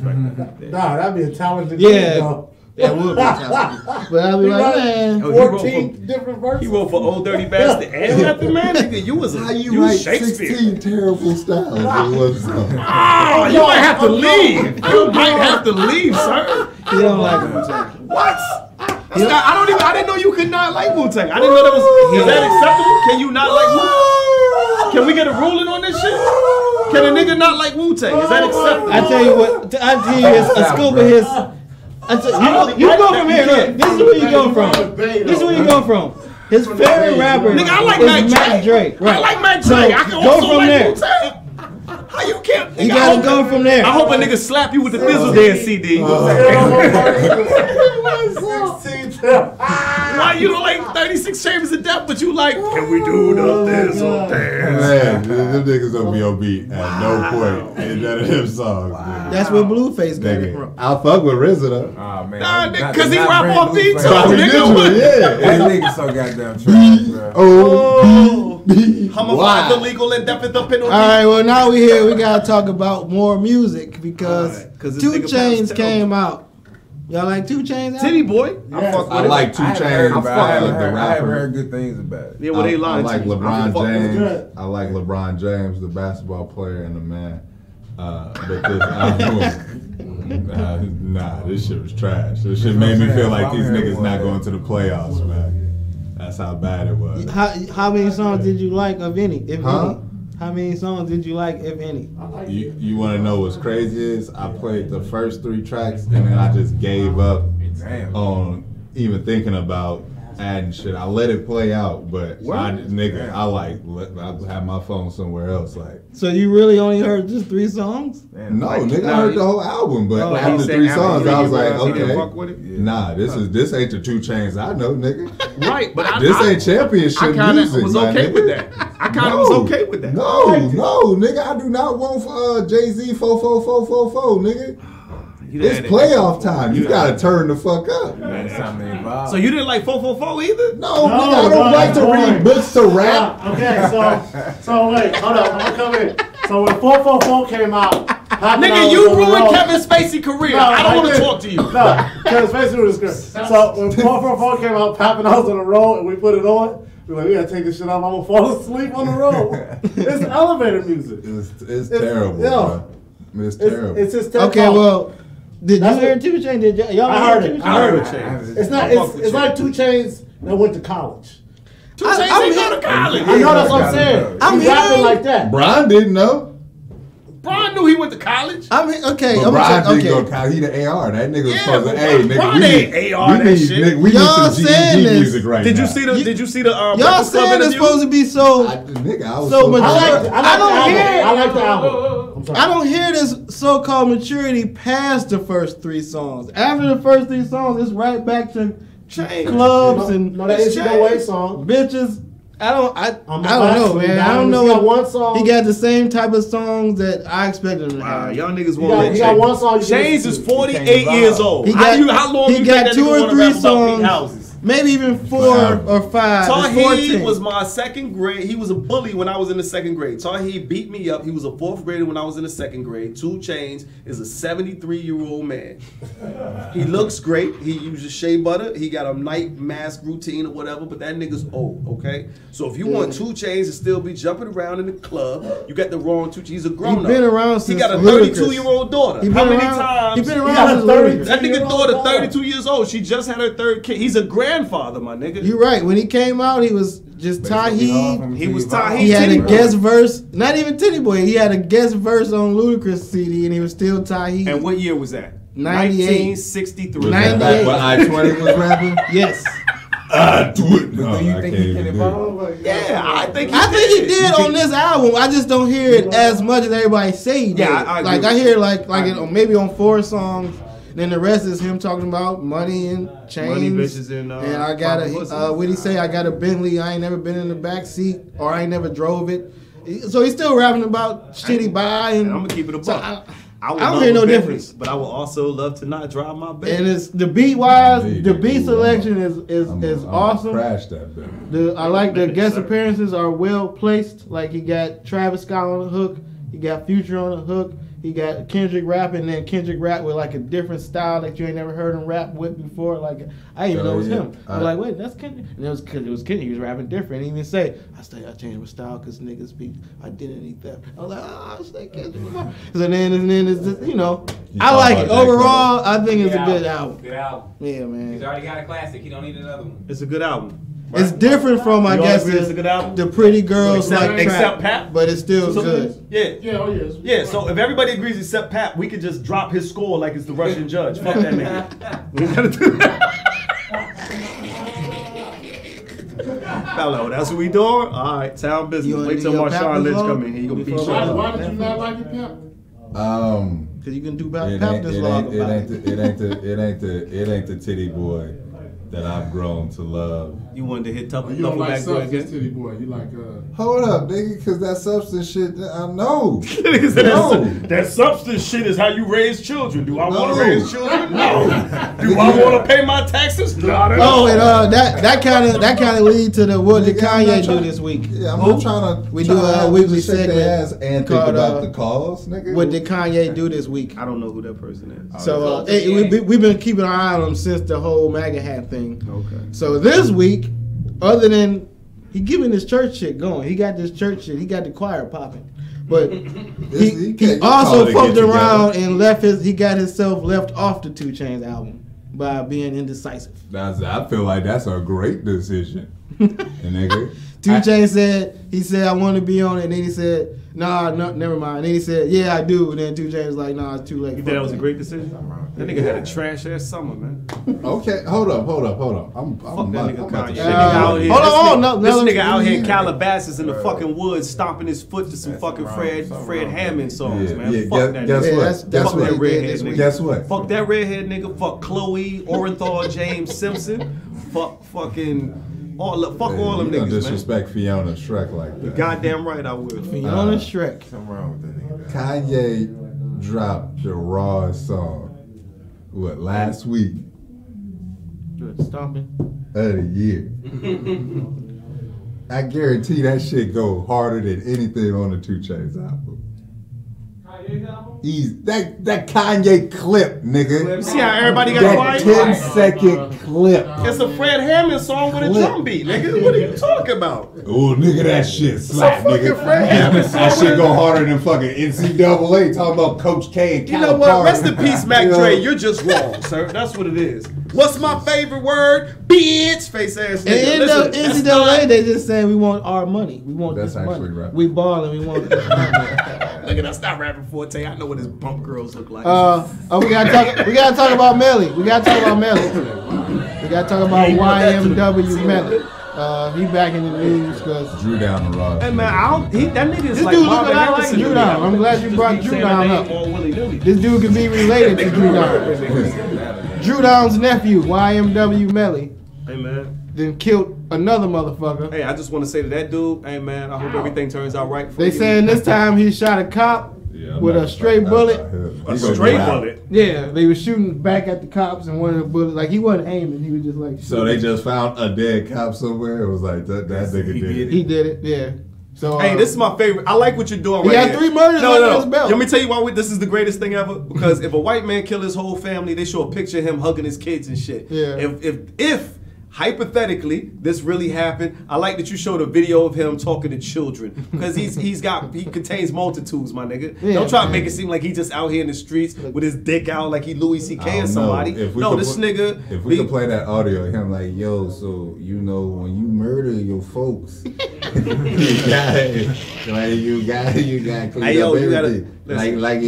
Nah, that'd be a talented Yeah. dude, though. that would be talented. But I'd be He like, wrote man, Oh, he wrote 14 different verses. He wrote for Old Dirty Bastard and Method Man. Nigga, you was How a you you write Shakespeare. 16 terrible styles in one song? Oh, you might have to leave. You might have to leave, sir. he don't like Wu-Tang. What? That's not, I didn't know you could not like Wu-Tang. I didn't know that was. Is that acceptable? Can you not like Wu-Tang? Can we get a ruling on this shit? Can a nigga not like Wu-Tang? Is that acceptable? I tell you what, I tell you his, a scoop of his. You go from here. Look, this is where you go from. This is where you go from. His favorite rapper Nigga, I like is Mac Drake. I like Mac So, Drake. I can go also from like there. Wu-Tang. How you can't? You nigga, I gotta hope- go from there. I hope a nigga slap you with the Thizzle Dance CD. Why you don't like 36 Chambers of Death, but you like? Can we do the Thizzle Dance? Man, them niggas don't be on beat at no point in none of them songs. Nigga. That's where Blueface got it Nigga, from. I'll fuck with RZA though. Oh man, Nah, I'm nigga, not- 'cause he not rap brand off new beat fan. too. Probably nigga, did what? yeah. That nigga so goddamn trash, bro. Oh, Homicide, illegal, and death is the penalty. All right, well now we here. We gotta talk about more music because All right, 'cause this 2 nigga Chainz Pap's came out. Y'all like 2 Chainz? Titty boy. I like 2 Chainz, the I haven't rapper. heard good things about it. Yeah, well, they I lying like to you. LeBron James. good. I like LeBron James, the basketball player and the man. But this album, nah, this shit was trash. This shit made me feel like these niggas not going to the playoffs, man. That's how bad it was. How many songs did you like, of any? If Huh? any? How many songs did you like, if any? You want to know what's crazy is I played the first 3 tracks and then I just gave up Damn. on even thinking about adding shit. I let it play out, but I have my phone somewhere else. Like, So you really only heard just 3 songs? Man, no, like, nigga, I heard the whole album, but Oh, after he 3 said songs, after I was three, like, he didn't okay, fuck with it? nah, this ain't the 2 Chainz I know, nigga. Right, but This ain't championship I kind music, of was my okay nigga. with that. I kind of was okay with that. No, nigga, I do not want Jay-Z 44444, nigga. It's playoff time. You gotta turn the fuck up. Man, something involved. So you didn't like 444 either? No, nigga, I don't like to read books to rap. Okay, so wait, hold up, I'm gonna come in. So when 444 came out, Nigga, you ruined Kevin Spacey's career. I don't want to talk to you. No, Kevin Spacey was good. So when 444 came out, Pap and I was on the road and we put it on. We were like, we gotta take this shit off. I'm gonna fall asleep on the road. It's elevator music. It's terrible, bro. It's terrible. It's just Okay, well, did you hear 2 Chainz? Did y'all I heard it. I heard it. Chainz. It's not. It's like 2 Chainz that went to college. 2 Chainz ain't go to college. I know that's what I'm saying. I'm He's rapping hearing- like that. Brian didn't know. Brian knew he went to college. I mean, okay, But I'm Brian saying, didn't go okay. to college. He the AR. That nigga was Yeah, supposed to, but hey, nigga, Brian we ain't need, AR we that need, shit. nigga, we need Y'all some saying GED this. music right Did now. you see the? Did you see the? Y'all Breakfast Club saying it's interview? supposed to be so Nigga, I was So so mature. I don't hear. like the album. I'm sorry. I don't hear this so-called maturity past the first 3 songs. After the first 3 songs, it's right back to clubs and No, that is No Way song. bitches. I don't know, man. I don't He know. got one song. He got the same type of songs that I expected him to Wow, have. y'all niggas He won't let got, he got one song. you can Chainz listen is to. 48 years old. He got- how long he you got think that 2 nigga or wanna 3 rap about pink songs. houses? Maybe even 4 or 5. It's Taheed 14. was my 2nd grade. He was a bully when I was in the 2nd grade. Taheed beat me up. He was a 4th grader when I was in the 2nd grade. 2 Chainz is a 73-year-old man. He looks great. He uses shea butter. He got a night mask routine or whatever, but that nigga's old, okay? So if you want 2 Chainz to still be jumping around in the club, you got the wrong 2 Chainz. He's a grown up. He been around He since got a Ludacris. 32-year-old daughter. He How been many around- times? he been around got a since 30 Ludacris. That nigga 32-year-old daughter, daughter. 32 years old. She just had her 3rd kid. He's a grandfather, my nigga. You're right. When he came out, he was just Taheed. He was Taheed. He had a Titty Boy. guest verse, not even Titty Boy. He had a guest verse on Ludacris CD, and he was still Taheed. And what year was that? 98. 1963. Was that back when I-20 was rapping? Yes, I do it. No, Do you I think can't he can even do it. evolve? Yeah, I think he did on this album. I just don't hear it as much as everybody say he did. Yeah, I agree like with I you. hear maybe on 4 songs. Then the rest is him talking about money and chains. Money, bitches, and I got pussy. what he say? I got a Bentley. I ain't never been in the back seat, or I ain't never drove it. So he's still rapping about shit he buy. And I'm gonna keep it a so buck. I don't hear no difference. But I will also love to not drive my Bentley. And it's the beat wise, Hey, the dude, beat selection is I'm awesome. Crash that bitch. I like the guest appearances are well placed. Like he got Travis Scott on the hook, he got Future on the hook, he got Kendrick rapping, and then Kendrick rap with like a different style that you ain't never heard him rap with before. Like I didn't even know it was him. I'm like, wait, that's Kendrick. And it was Kendrick. He was rapping different. He didn't even say I changed my style because niggas be identity theft. I was like, I say Kendrick. So then it's just, I like it. Overall, I think it's a good album. Good album. Yeah, man. He's already got a classic. He don't need another one. It's a good album. It's different from, I You all guess, agree it's a good album? the Pretty Girls like Except trap, Pap? but it's still So- good. Yeah. Yeah, oh yes. Yeah, so if everybody agrees except Pat, we could just drop his score like it's the Russian judge. Fuck that nigga. We gotta do that. Hello, that's what we doing? All right, town business. You wanna Wait do till your Marshawn Pap Lynch vlog? come in here. He gonna beat you Why, up. why did you not like your pimp? Cause you can do about It Pap ain't this vlog about it. the titty boy that I've grown to love. You wanted to hit tough You don't like back boy substance again? titty boy. You like Hold up, nigga, because that substance shit, I know. Nigga said that substance shit is how you raise children. Do I want to raise children? No. Do I want to pay my taxes? Not at all. Oh, and that kind of lead to the what did Kanye do this week? Yeah, I'm not trying to. We do a weekly shake their ass segment and think called, about the cause, nigga. What did Kanye do this week? I don't know who that person is. So we've been keeping an eye on him since the whole MAGA hat thing. Okay. So this week, other than he giving his church shit going, he got this church shit, he got the choir popping, but he also fucked around and he got himself left off the 2 Chainz album by being indecisive. I feel like that's a great decision, nigga. 2 Chainz said I want to be on it, and then he said no, never mind. And then he said yeah I do, and then 2 Chainz was like nah, it's too late. You think that was a great decision? That nigga had a trash ass summer, man. Okay, hold up. I'm Fuck that nigga about to Kanye. shake Out here, hold this on, nigga out here in Calabasas in the fucking woods, stomping his foot to some fucking Fred Hammond songs, man. Fuck that guess nigga. what? That's Fuck that what redhead nigga. Guess what? Fuck that redhead nigga. Fuck Chloe, Orenthal, James Simpson. Fuck fucking all them You don't niggas, disrespect Fiona Shrek like that. Goddamn right I would. Fiona Shrek. Something wrong with that nigga. Kanye dropped the rawest song. What, last week Good stomping. of the year? I guarantee that shit go harder than anything on the 2 Chainz album. Kanye's album? That Kanye clip, nigga. You see how everybody got That quiet? 10-second clip. It's a Fred Hammond song with a drum beat, nigga. What are you talking about? Oh, nigga, that shit slap, fucking nigga. Fred Hammond That shit go harder than fucking NCAA talking about Coach K and You know what? Rest in peace, Mac Dre. You're just wrong, sir. That's what it is. What's my favorite word? Bitch. Face ass nigga. And Listen, that's NCAA, they just saying we want our money. We want That's this actually money. right. We balling. We want this money. Look at us, stop rapping Forte. I know what his bump girls look like. We gotta talk about Melly. We gotta talk about YMW Melly. He back in the news because Drew down the rod. Hey man, that nigga is this like dude look Marvin a lot like Harrison Drew to me. Down. I'm glad you brought Just Drew keep saying Down that up. name all willy-nilly. This dude could be related to Drew Down. Drew Down's nephew, YMW Melly, Hey man. then killed another motherfucker. Hey, I just want to say to that dude, hey man, I hope everything turns out right for They you. saying this time he shot a cop with a stray bullet. A straight bullet. Yeah, they were shooting back at the cops, and one of the bullets, like he wasn't aiming, he was just like. So they just found a dead cop somewhere. It was like that nigga did it. He did it, yeah. So Hey, this is my favorite. I like what you're doing He right got here. 3 murders under his belt. Let me tell you why this is the greatest thing ever. Because if a white man kill his whole family, they show a picture of him hugging his kids and shit. Yeah. If hypothetically this really happened, I like that you showed a video of him talking to children because he contains multitudes, my nigga. Yeah, Don't try to man. make it seem like he just out here in the streets with his dick out like he Louis C.K. I or don't somebody. know. No, this nigga. If we could play that audio of him like, yo, so you know when you murder your folks, you got clean Hey, yo, up you gotta- everything. listen. Like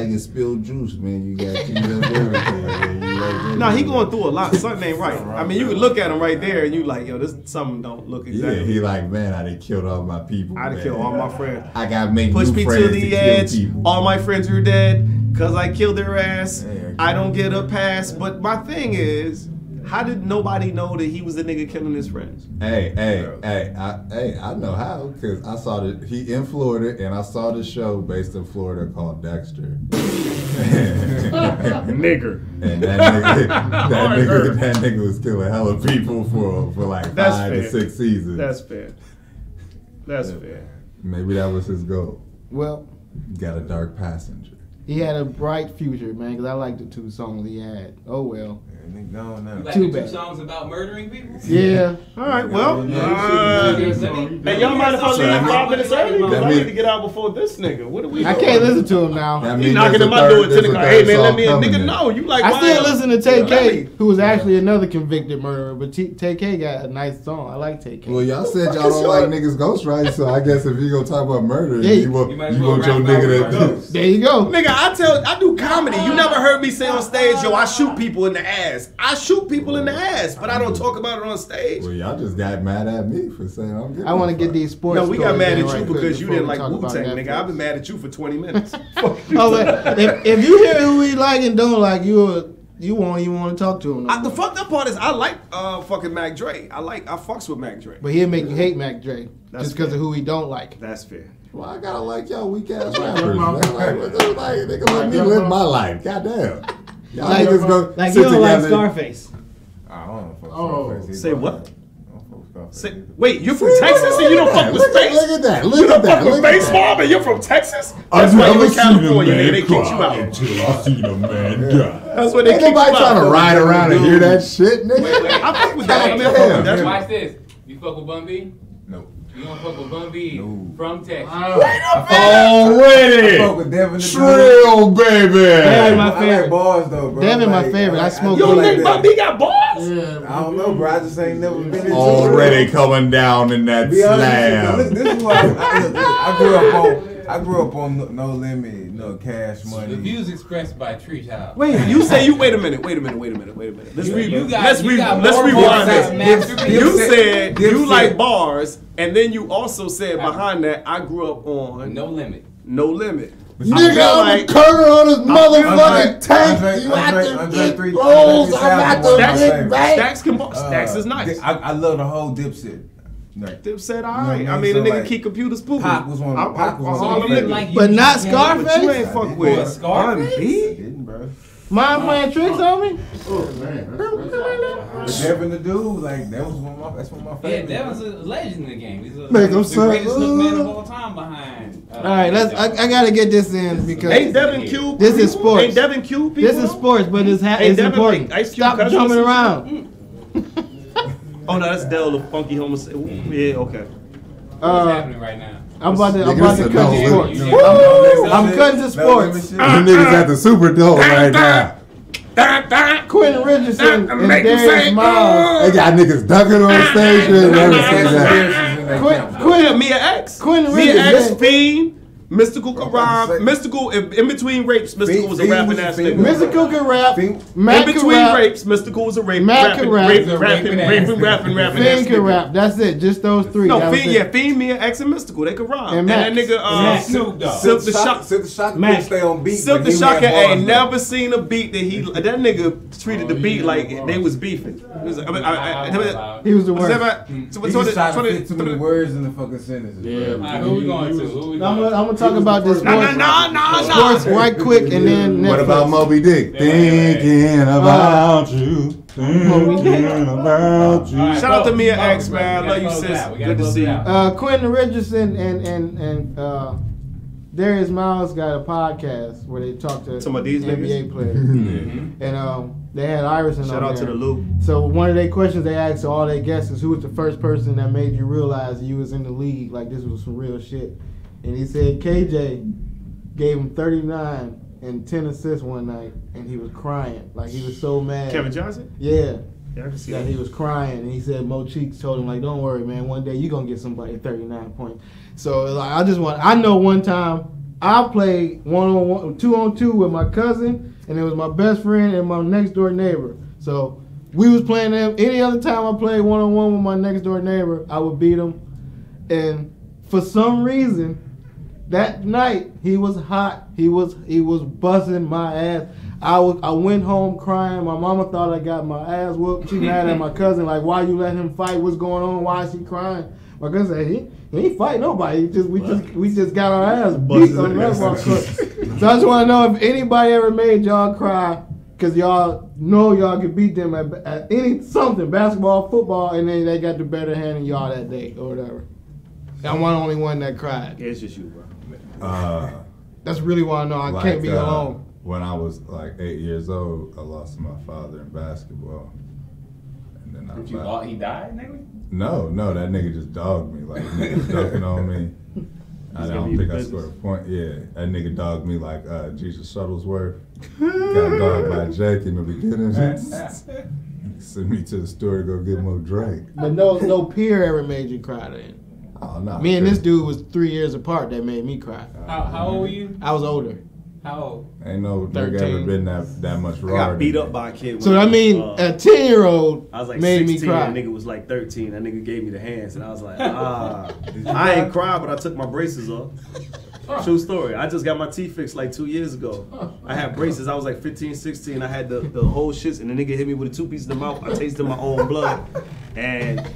it's spilled juice, man. You got clean up everything. Man. Nah, he going through a lot. Something ain't right. I mean, you can look at him right there and you like, yo, this something don't look exactly. Yeah, he like, man, I done killed all my people. I done man. killed all my friends. I gotta make Push new me friends to the kill edge. people. All my friends are dead because I killed their ass. I don't get a pass. But my thing is, how did nobody know that he was the nigga killing his friends? I know how, because I saw that he in Florida, and I saw the show based in Florida called Dexter. Nigger. And that nigga was killing hella people for like That's 5 fair. to 6 seasons. That's fair. That's fair. Maybe that was his goal. well, Got a dark passenger. he had a bright future, man, because I like the 2 songs he had. Oh well. Nigga gone now. Like Too the 2 bad. songs about murdering people? Yeah. All right, well. Hey, Hey, y'all mind if I leave 5 minutes early? Because That I mean- need to get out before this nigga. What are we I doing? can't listen to him now. That He means knocking there's at a my third- door at 10 there's a o'clock. third Hey, man, let song me in. coming Nigga, then. no. You like I still YM. listen to Let TK, me. who was actually another convicted murderer, but TK got a nice song. I like TK. Well, y'all said y'all is don't your- like niggas ghostwriting, so I guess if you gonna talk about murder, Yeah, you want you you might as well want your rap nigga about that ghosts. There you go. Nigga, I do comedy. You never heard me say on stage, yo, I shoot people in the ass. I shoot people in the ass, but I don't talk about it on stage. Well, y'all just got mad at me for saying I'm getting. I want to get these sports. No, we got stories mad in at right you quick because you before didn't we like talk about Wu-Tang, nigga. Netflix. I've been mad at you for 20 minutes. Fuck you. Oh, but if you hear who we like and don't like, you're you won't even want to talk to him. No The more. fucked up part is I like fucking Mac Dre. I fucks with Mac Dre. But he'll make you hate Mac Dre That's just because fair. of who he don't like. That's fair. Well, I gotta like y'all weak ass rappers. Man. Nigga, let me live my life. Goddamn. Y'all Like- niggas go Like sit you don't like together. Scarface. I don't fuck Oh. Scarface either. Say what? I don't fuck Scarface Say, either. wait, you're from Texas and you don't fuck with Look space? at that. You Look don't at that. fuck with Look at baseball, that. but you're from Texas? I've That's why never you're in seen a California. man They kicked you cry out. until I seen a man die. That's where they Ain't kicked you nobody trying to out. ride around and hear that shit, nigga. Wait. I fuck with that. I mean, I fuck Damn. with that. Watch this. You fuck with Bun B? No. You don't fuck with Bun B No. from Texas. Already. I fuck with Devin the Trill, baby. Devin, my I favorite. like bars though, bro. Devin, my Like, favorite. I smoke You don't weed. think Bun B got bars? I don't know, bro. I just ain't never been into Already coming down in that Be honest with you, slam. this is why I grew up on no limit, no cash The money. views expressed by Treetop. Wait a minute. Let's got let's more rewind bars than Max this. Dre. You said you Dipset. like bars, and then you also said behind that I grew up on No limit. No Limit. Nigga, I'm the Kerner on his motherfucking tank. You at the big rolls. I'm at the big bank. Stacks is nice. I love the whole Dipset. Like, Dipset, know alright. what I I mean, mean? the So, nigga like, keep computers pooping. Pac was one of Pac was all one them of niggas. But not But Scarface? you ain't fuck with Scarface? I R&B. didn't, bro. Mind playing tricks on me? But Devin the dude, like that's one of my Yeah, favorites. Devin's a legend in the game. He's Make him the say, greatest hook man of all time behind. All right, I gotta get this in because Ain't Devin Cube? This is sports. Ain't Devin Cube? this is sports, but it's Ain't Devin important. like Ice Cube Stop cousin or jumping some around. Oh no, that's Dell, the funky homosexual. Yeah, okay. What's happening right now? I'm about to Nigga, cut this to is sports. no Woo! I'm cutting to sports. You niggas at the Superdome right now. Quentin Richardson and Darius Miles. They got niggas dunking on stage. You ain't never seen that. Quentin Mia X. Quentin Mia X, Richardson. Fiend, Mystical Bro, could I'm about to rhyme. say- Mystical, in between rapes, Mystical was a Fiend rapping was a ass Fiend. nigga. Mystical can rap. Fiend- Mac In can between rap. rapes, Mystical was a rape, Mac can rap. rapping Fiend ass can nigga. rap. That's it. Just those three. No, That was Fiend, it. yeah, Fiend, Mia X, and Mystical, they could rhyme. And And that Max. nigga, Snoop Dogg. Silk the Shock. Silk the Shock Mac. couldn't stay on beat. Silk but the he Shocker had bars, ain't though. never seen a beat that that nigga treated the beat like they was beefing. It was- He was the was worst. that He just tried to fit too many words in the fucking sentences. Yeah. bro. Alright, who we going to? Who we I'm going to? gonna talk about this No, sports. Sports right quick and then What Netflix. about Moby Dick? Thinking about you. Thinking about you. Alright, Shout out to go. Mia Go, X, bro. man. We Love gotta you, close sis. it out. We gotta Good to close see it you. out. Quentin Richardson and Darius Miles got a podcast where they talk to Some of these NBA niggas? players, and they had Iverson Shout on out to there. the Lou. So one of their questions they asked to all their guests is, who was the first person that made you realize you was in the league, like this was some real shit? And he said KJ gave him 39 and 10 assists one night, and he was crying, like he was so mad. Kevin Johnson? Yeah. Yeah, I can see That that. he was crying, and he said Mo Cheeks told him, like, don't worry, man, one day you gonna get somebody 39 points. So like, I know one time I played 1-on-1, 2-on-2 with my cousin, and it was my best friend and my next door neighbor. So we was playing them. Any other time I played 1-on-1 with my next door neighbor, I would beat him. And for some reason, that night he was hot. He was busting my ass. I went home crying. My mama thought I got my ass whooped. She mad at my cousin, like, why you let him fight? What's going on? Why is he crying? My cousin said, he ain't fight nobody. We just got our ass beat on the basketball court. So I just want to know if anybody ever made y'all cry because y'all know y'all could beat them at any something, basketball, football, and then they got the better hand than y'all that day or whatever. I'm the only one that cried. Yeah, it's just you, bro. That's really why I know I can't be alone. When I was like 8 years old, I lost my father in basketball. And then He died, nigga? No, that nigga just dogged me. Like, nigga was dunking on me. I don't think I scored a point. Yeah, that nigga dogged me like Jesus Shuttlesworth. Got dogged by Jake in the beginning. Sent me to the store to go get more Drake. But no peer ever made you cry then. Oh, no. Me and this dude was 3 years apart that made me cry. How old were you? I was older. How old? Ain't no nigga 13. ever been that much I raw. got beat up by a kid. So when I mean, was, a 10-year-old I was like made 16, me cry. and nigga was like 13. That nigga gave me the hands, and I was like, I ain't cry, but I took my braces off. True story. I just got my teeth fixed like 2 years ago. I had braces. I was like 15, 16. I had the whole shits, and the nigga hit me with a 2 pieces in the mouth. I tasted my own blood. And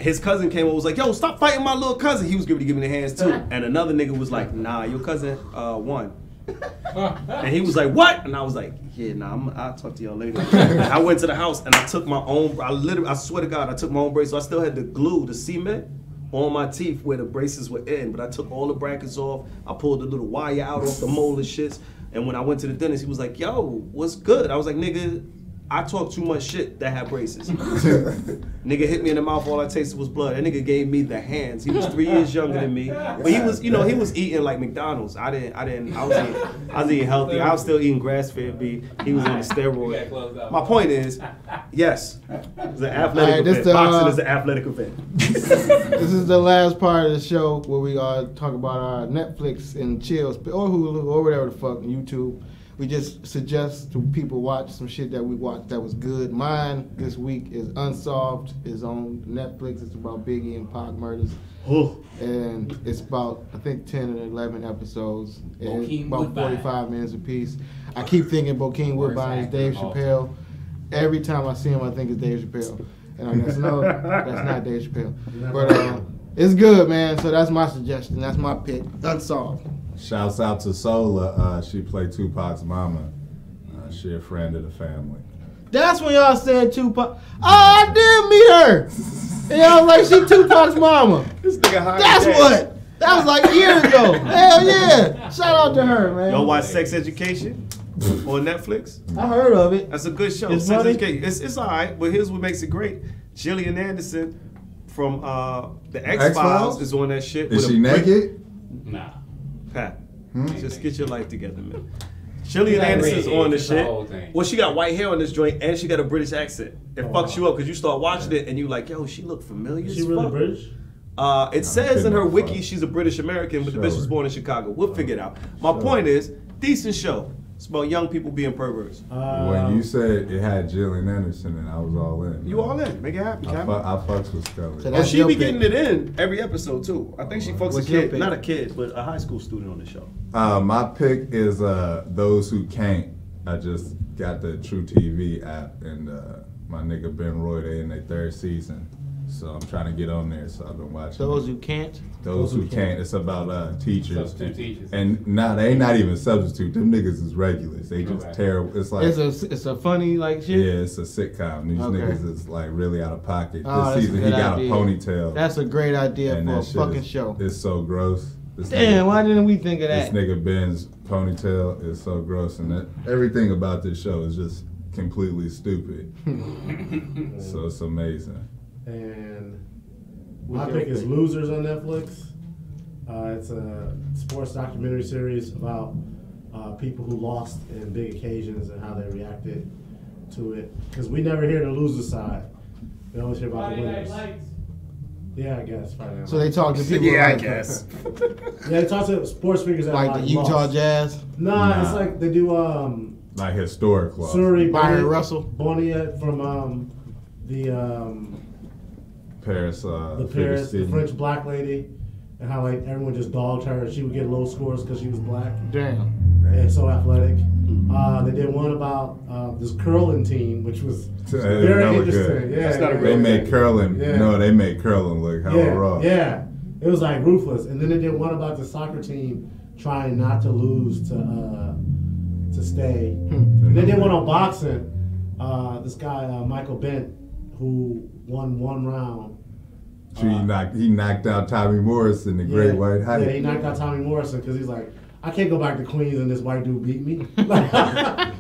his cousin came over, was like, yo, stop fighting my little cousin. He was going to give me the hands too. And another nigga was like, nah, your cousin won. And he was like, what? And I was like, yeah, nah, I'll talk to y'all later. I went to the house and I took my own, I swear to God, I took my own braces. So I still had the glue, the cement on my teeth where the braces were in, but I took all the brackets off. I pulled the little wire out off the molar shits. And when I went to the dentist, he was like, yo, what's good? I was like, nigga, I talk too much shit that had braces. Nigga hit me in the mouth, all I tasted was blood. That nigga gave me the hands. He was 3 years younger than me. But he was, he was eating like McDonald's. I was eating healthy. I was still eating grass-fed beef. He was on the steroid. My point is, yes, it's an athletic event. Boxing is an athletic event. This is the last part of the show where we talk about our Netflix and chills, or Hulu, or whatever the fuck, YouTube. We just suggest to people watch some shit that we watched that was good. Mine this week is Unsolved. It's on Netflix. It's about Biggie and Pac murders. And it's about, I think, 10 or 11 episodes. And it's about 45 minutes apiece. I keep thinking Bokeem Woodbine is Dave Chappelle. Every time I see him, I think it's Dave Chappelle. And I guess, no, that's not Dave Chappelle. But it's good, man. So that's my suggestion. That's my pick. Unsolved. Shouts out to Sola. She played Tupac's mama. She a friend of the family. That's when y'all said Tupac. Oh, I did meet her. And y'all was like, she Tupac's mama. This nigga high. That's what. That was like years ago. Hell yeah. Shout out to her, man. Y'all watch Sex Education on Netflix? I heard of it. That's a good show. It's Sex funny? Education. It's all right, but here's what makes it great. Gillian Anderson from the X-Files is on that shit. Is she naked? Nah. Pat, just get your life together, man. Gillian Anderson's on the shit. Well, she got white hair on this joint, and she got a British accent. It fucks you up because you start watching it, and you like, yo, she look familiar. Is she really British? It says in her wiki she's a British American, but the bitch was born in Chicago. We'll figure it out. My point is, decent show. It's about young people being perverts. When you said it had Gillian Anderson, and I was all in. You all in. Make it happen, Captain. I fucks with Scully. So And she be getting it in every episode, too. I think she fucks What's a your kid. pick? Not a kid, but a high school student on the show. My pick is Those Who Can't. I just got the True TV app, and my nigga Ben Roy, they in their 3rd season. So I'm trying to get on there, so I've been watching. Those who can't. Those Who Can't. It's about teachers. Substitute teachers. And nah, they ain't not even substitute. Them niggas is regulars. They just terrible. It's like It's a funny like shit. yeah, it's a sitcom. These niggas is like really out of pocket. Oh, This that's a season he good got idea. a ponytail. That's a great idea and for a that shit fucking is, show. It's so gross. This Damn, nigga, why didn't we think of this that? nigga Ben's ponytail is so gross, and that everything about this show is just completely stupid. So it's amazing. And my pick is Losers on Netflix. It's a sports documentary series about people who lost in big occasions and how they reacted to it. Because we never hear the loser side. We always hear about the Friday Night winners. Lights. Yeah, I guess. Friday Night So they Lights. talk to people Yeah, I like, guess. Yeah, they talk to sports figures that like the Utah lost. Jazz. Nah, it's like they do Like historic law. Suri Byron Russell. Bonilla from the Paris, the French black lady, and how like everyone just dogged her. She would get low scores because she was black Damn. and so athletic. They did one about this curling team, which was very that was interesting. good. Yeah, That's not a yeah, They real made curling. Yeah. No, they made curling look hella raw. Yeah, it was like ruthless. And then they did one about the soccer team trying not to lose to stay. And they did one on boxing. This guy Michael Bent, who won one round. He knocked out Tommy Morrison, the Great White Height. Yeah, he knocked out Tommy Morrison because he's like, I can't go back to Queens and this white dude beat me. Like,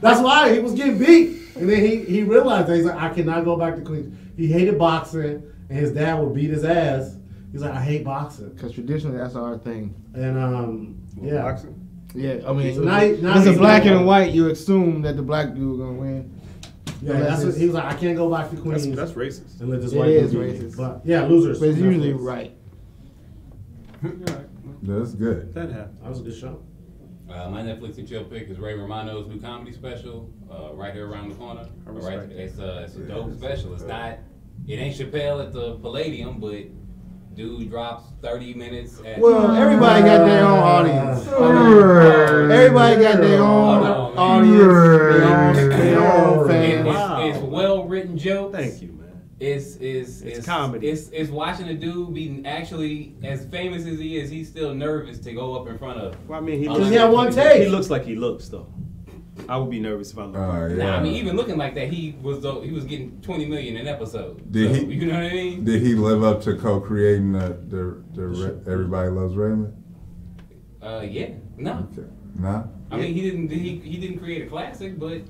that's why he was getting beat. And then he realized that he's like, I cannot go back to Queens. He hated boxing, and his dad would beat his ass. He's like, I hate boxing. Because traditionally that's our thing. And yeah, Boxing? Yeah, I mean, So now it's a he's black like- and a white. You assume that the black dude gonna win. yeah, that's what he was like. I can't go back to Queens That's racist. and let this It white is dude beat me. racist. But yeah, Losers. But it's usually Netflix. right. That's good. That happened. That was a good show. My Netflix and chill pick is Ray Romano's new comedy special, right here around the corner. respect It's a dope special. It's not, it ain't Chappelle at the Palladium, but dude drops 30 minutes. Well, everybody got their own audience. Everybody got their own audience, their own fans. It's well written jokes. Thank you, man. It's comedy. It's watching a dude be actually as famous as he is. He's still nervous to go up in front of. Well, I mean, he got one take. He looks like he looks though. I would be nervous if I looked. Nah, I mean, even looking like that, he was getting 20 million an episode. You know what I mean? Did he live up to co-creating the Everybody Loves Raymond? Yeah, no. Okay. Nah. I mean, he didn't create a classic, but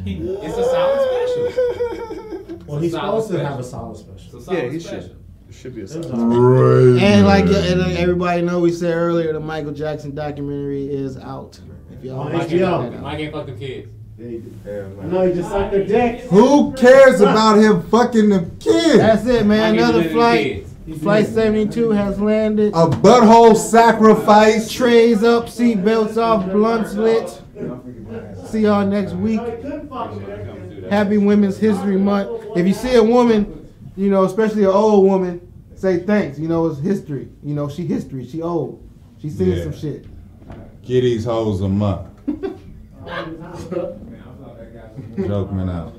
it's a solid special. Well, he's supposed to have a solid special. It's a solid he special. should. It should be a solid. Right. And like everybody know, we said earlier, the Michael Jackson documentary is out. If y'all On watch HBO. it, Mike ain't fuck the kids. I know he just sucked their dick. Who cares about him fucking the kids? That's it, man. Mike Another ain't flight. Flight 72 has landed. A butthole sacrifice. Trays up, seatbelts off, blunts lit. See y'all next week. Happy Women's History Month. If you see a woman, you know, especially an old woman, say thanks. You know, it's history. You know, she history. She old. She seen some shit. Get these hoes a month. Jokemen out.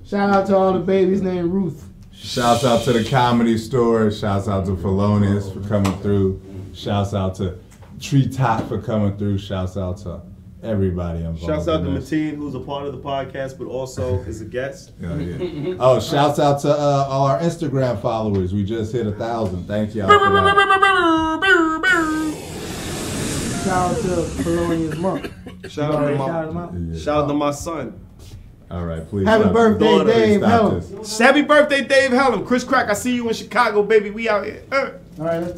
Shout out to all the babies named Ruth. Shouts out to the Comedy Store. Shouts out to Felonious for coming through. Shouts out to Treetop for coming through. Shouts out to everybody involved. Shouts out to in this. Mateen, who's a part of the podcast, but also is a guest. Yeah. Oh, shouts out to all our Instagram followers. We just hit 1,000. Thank y'all for that. Shout out to Felonious Monk. Shout out to my son. All right, please. Happy stop. birthday, Daughter, Dave stop Helen. this. Happy birthday, Dave Helen. Chris Crack, I see you in Chicago, baby. We out here. All right, let's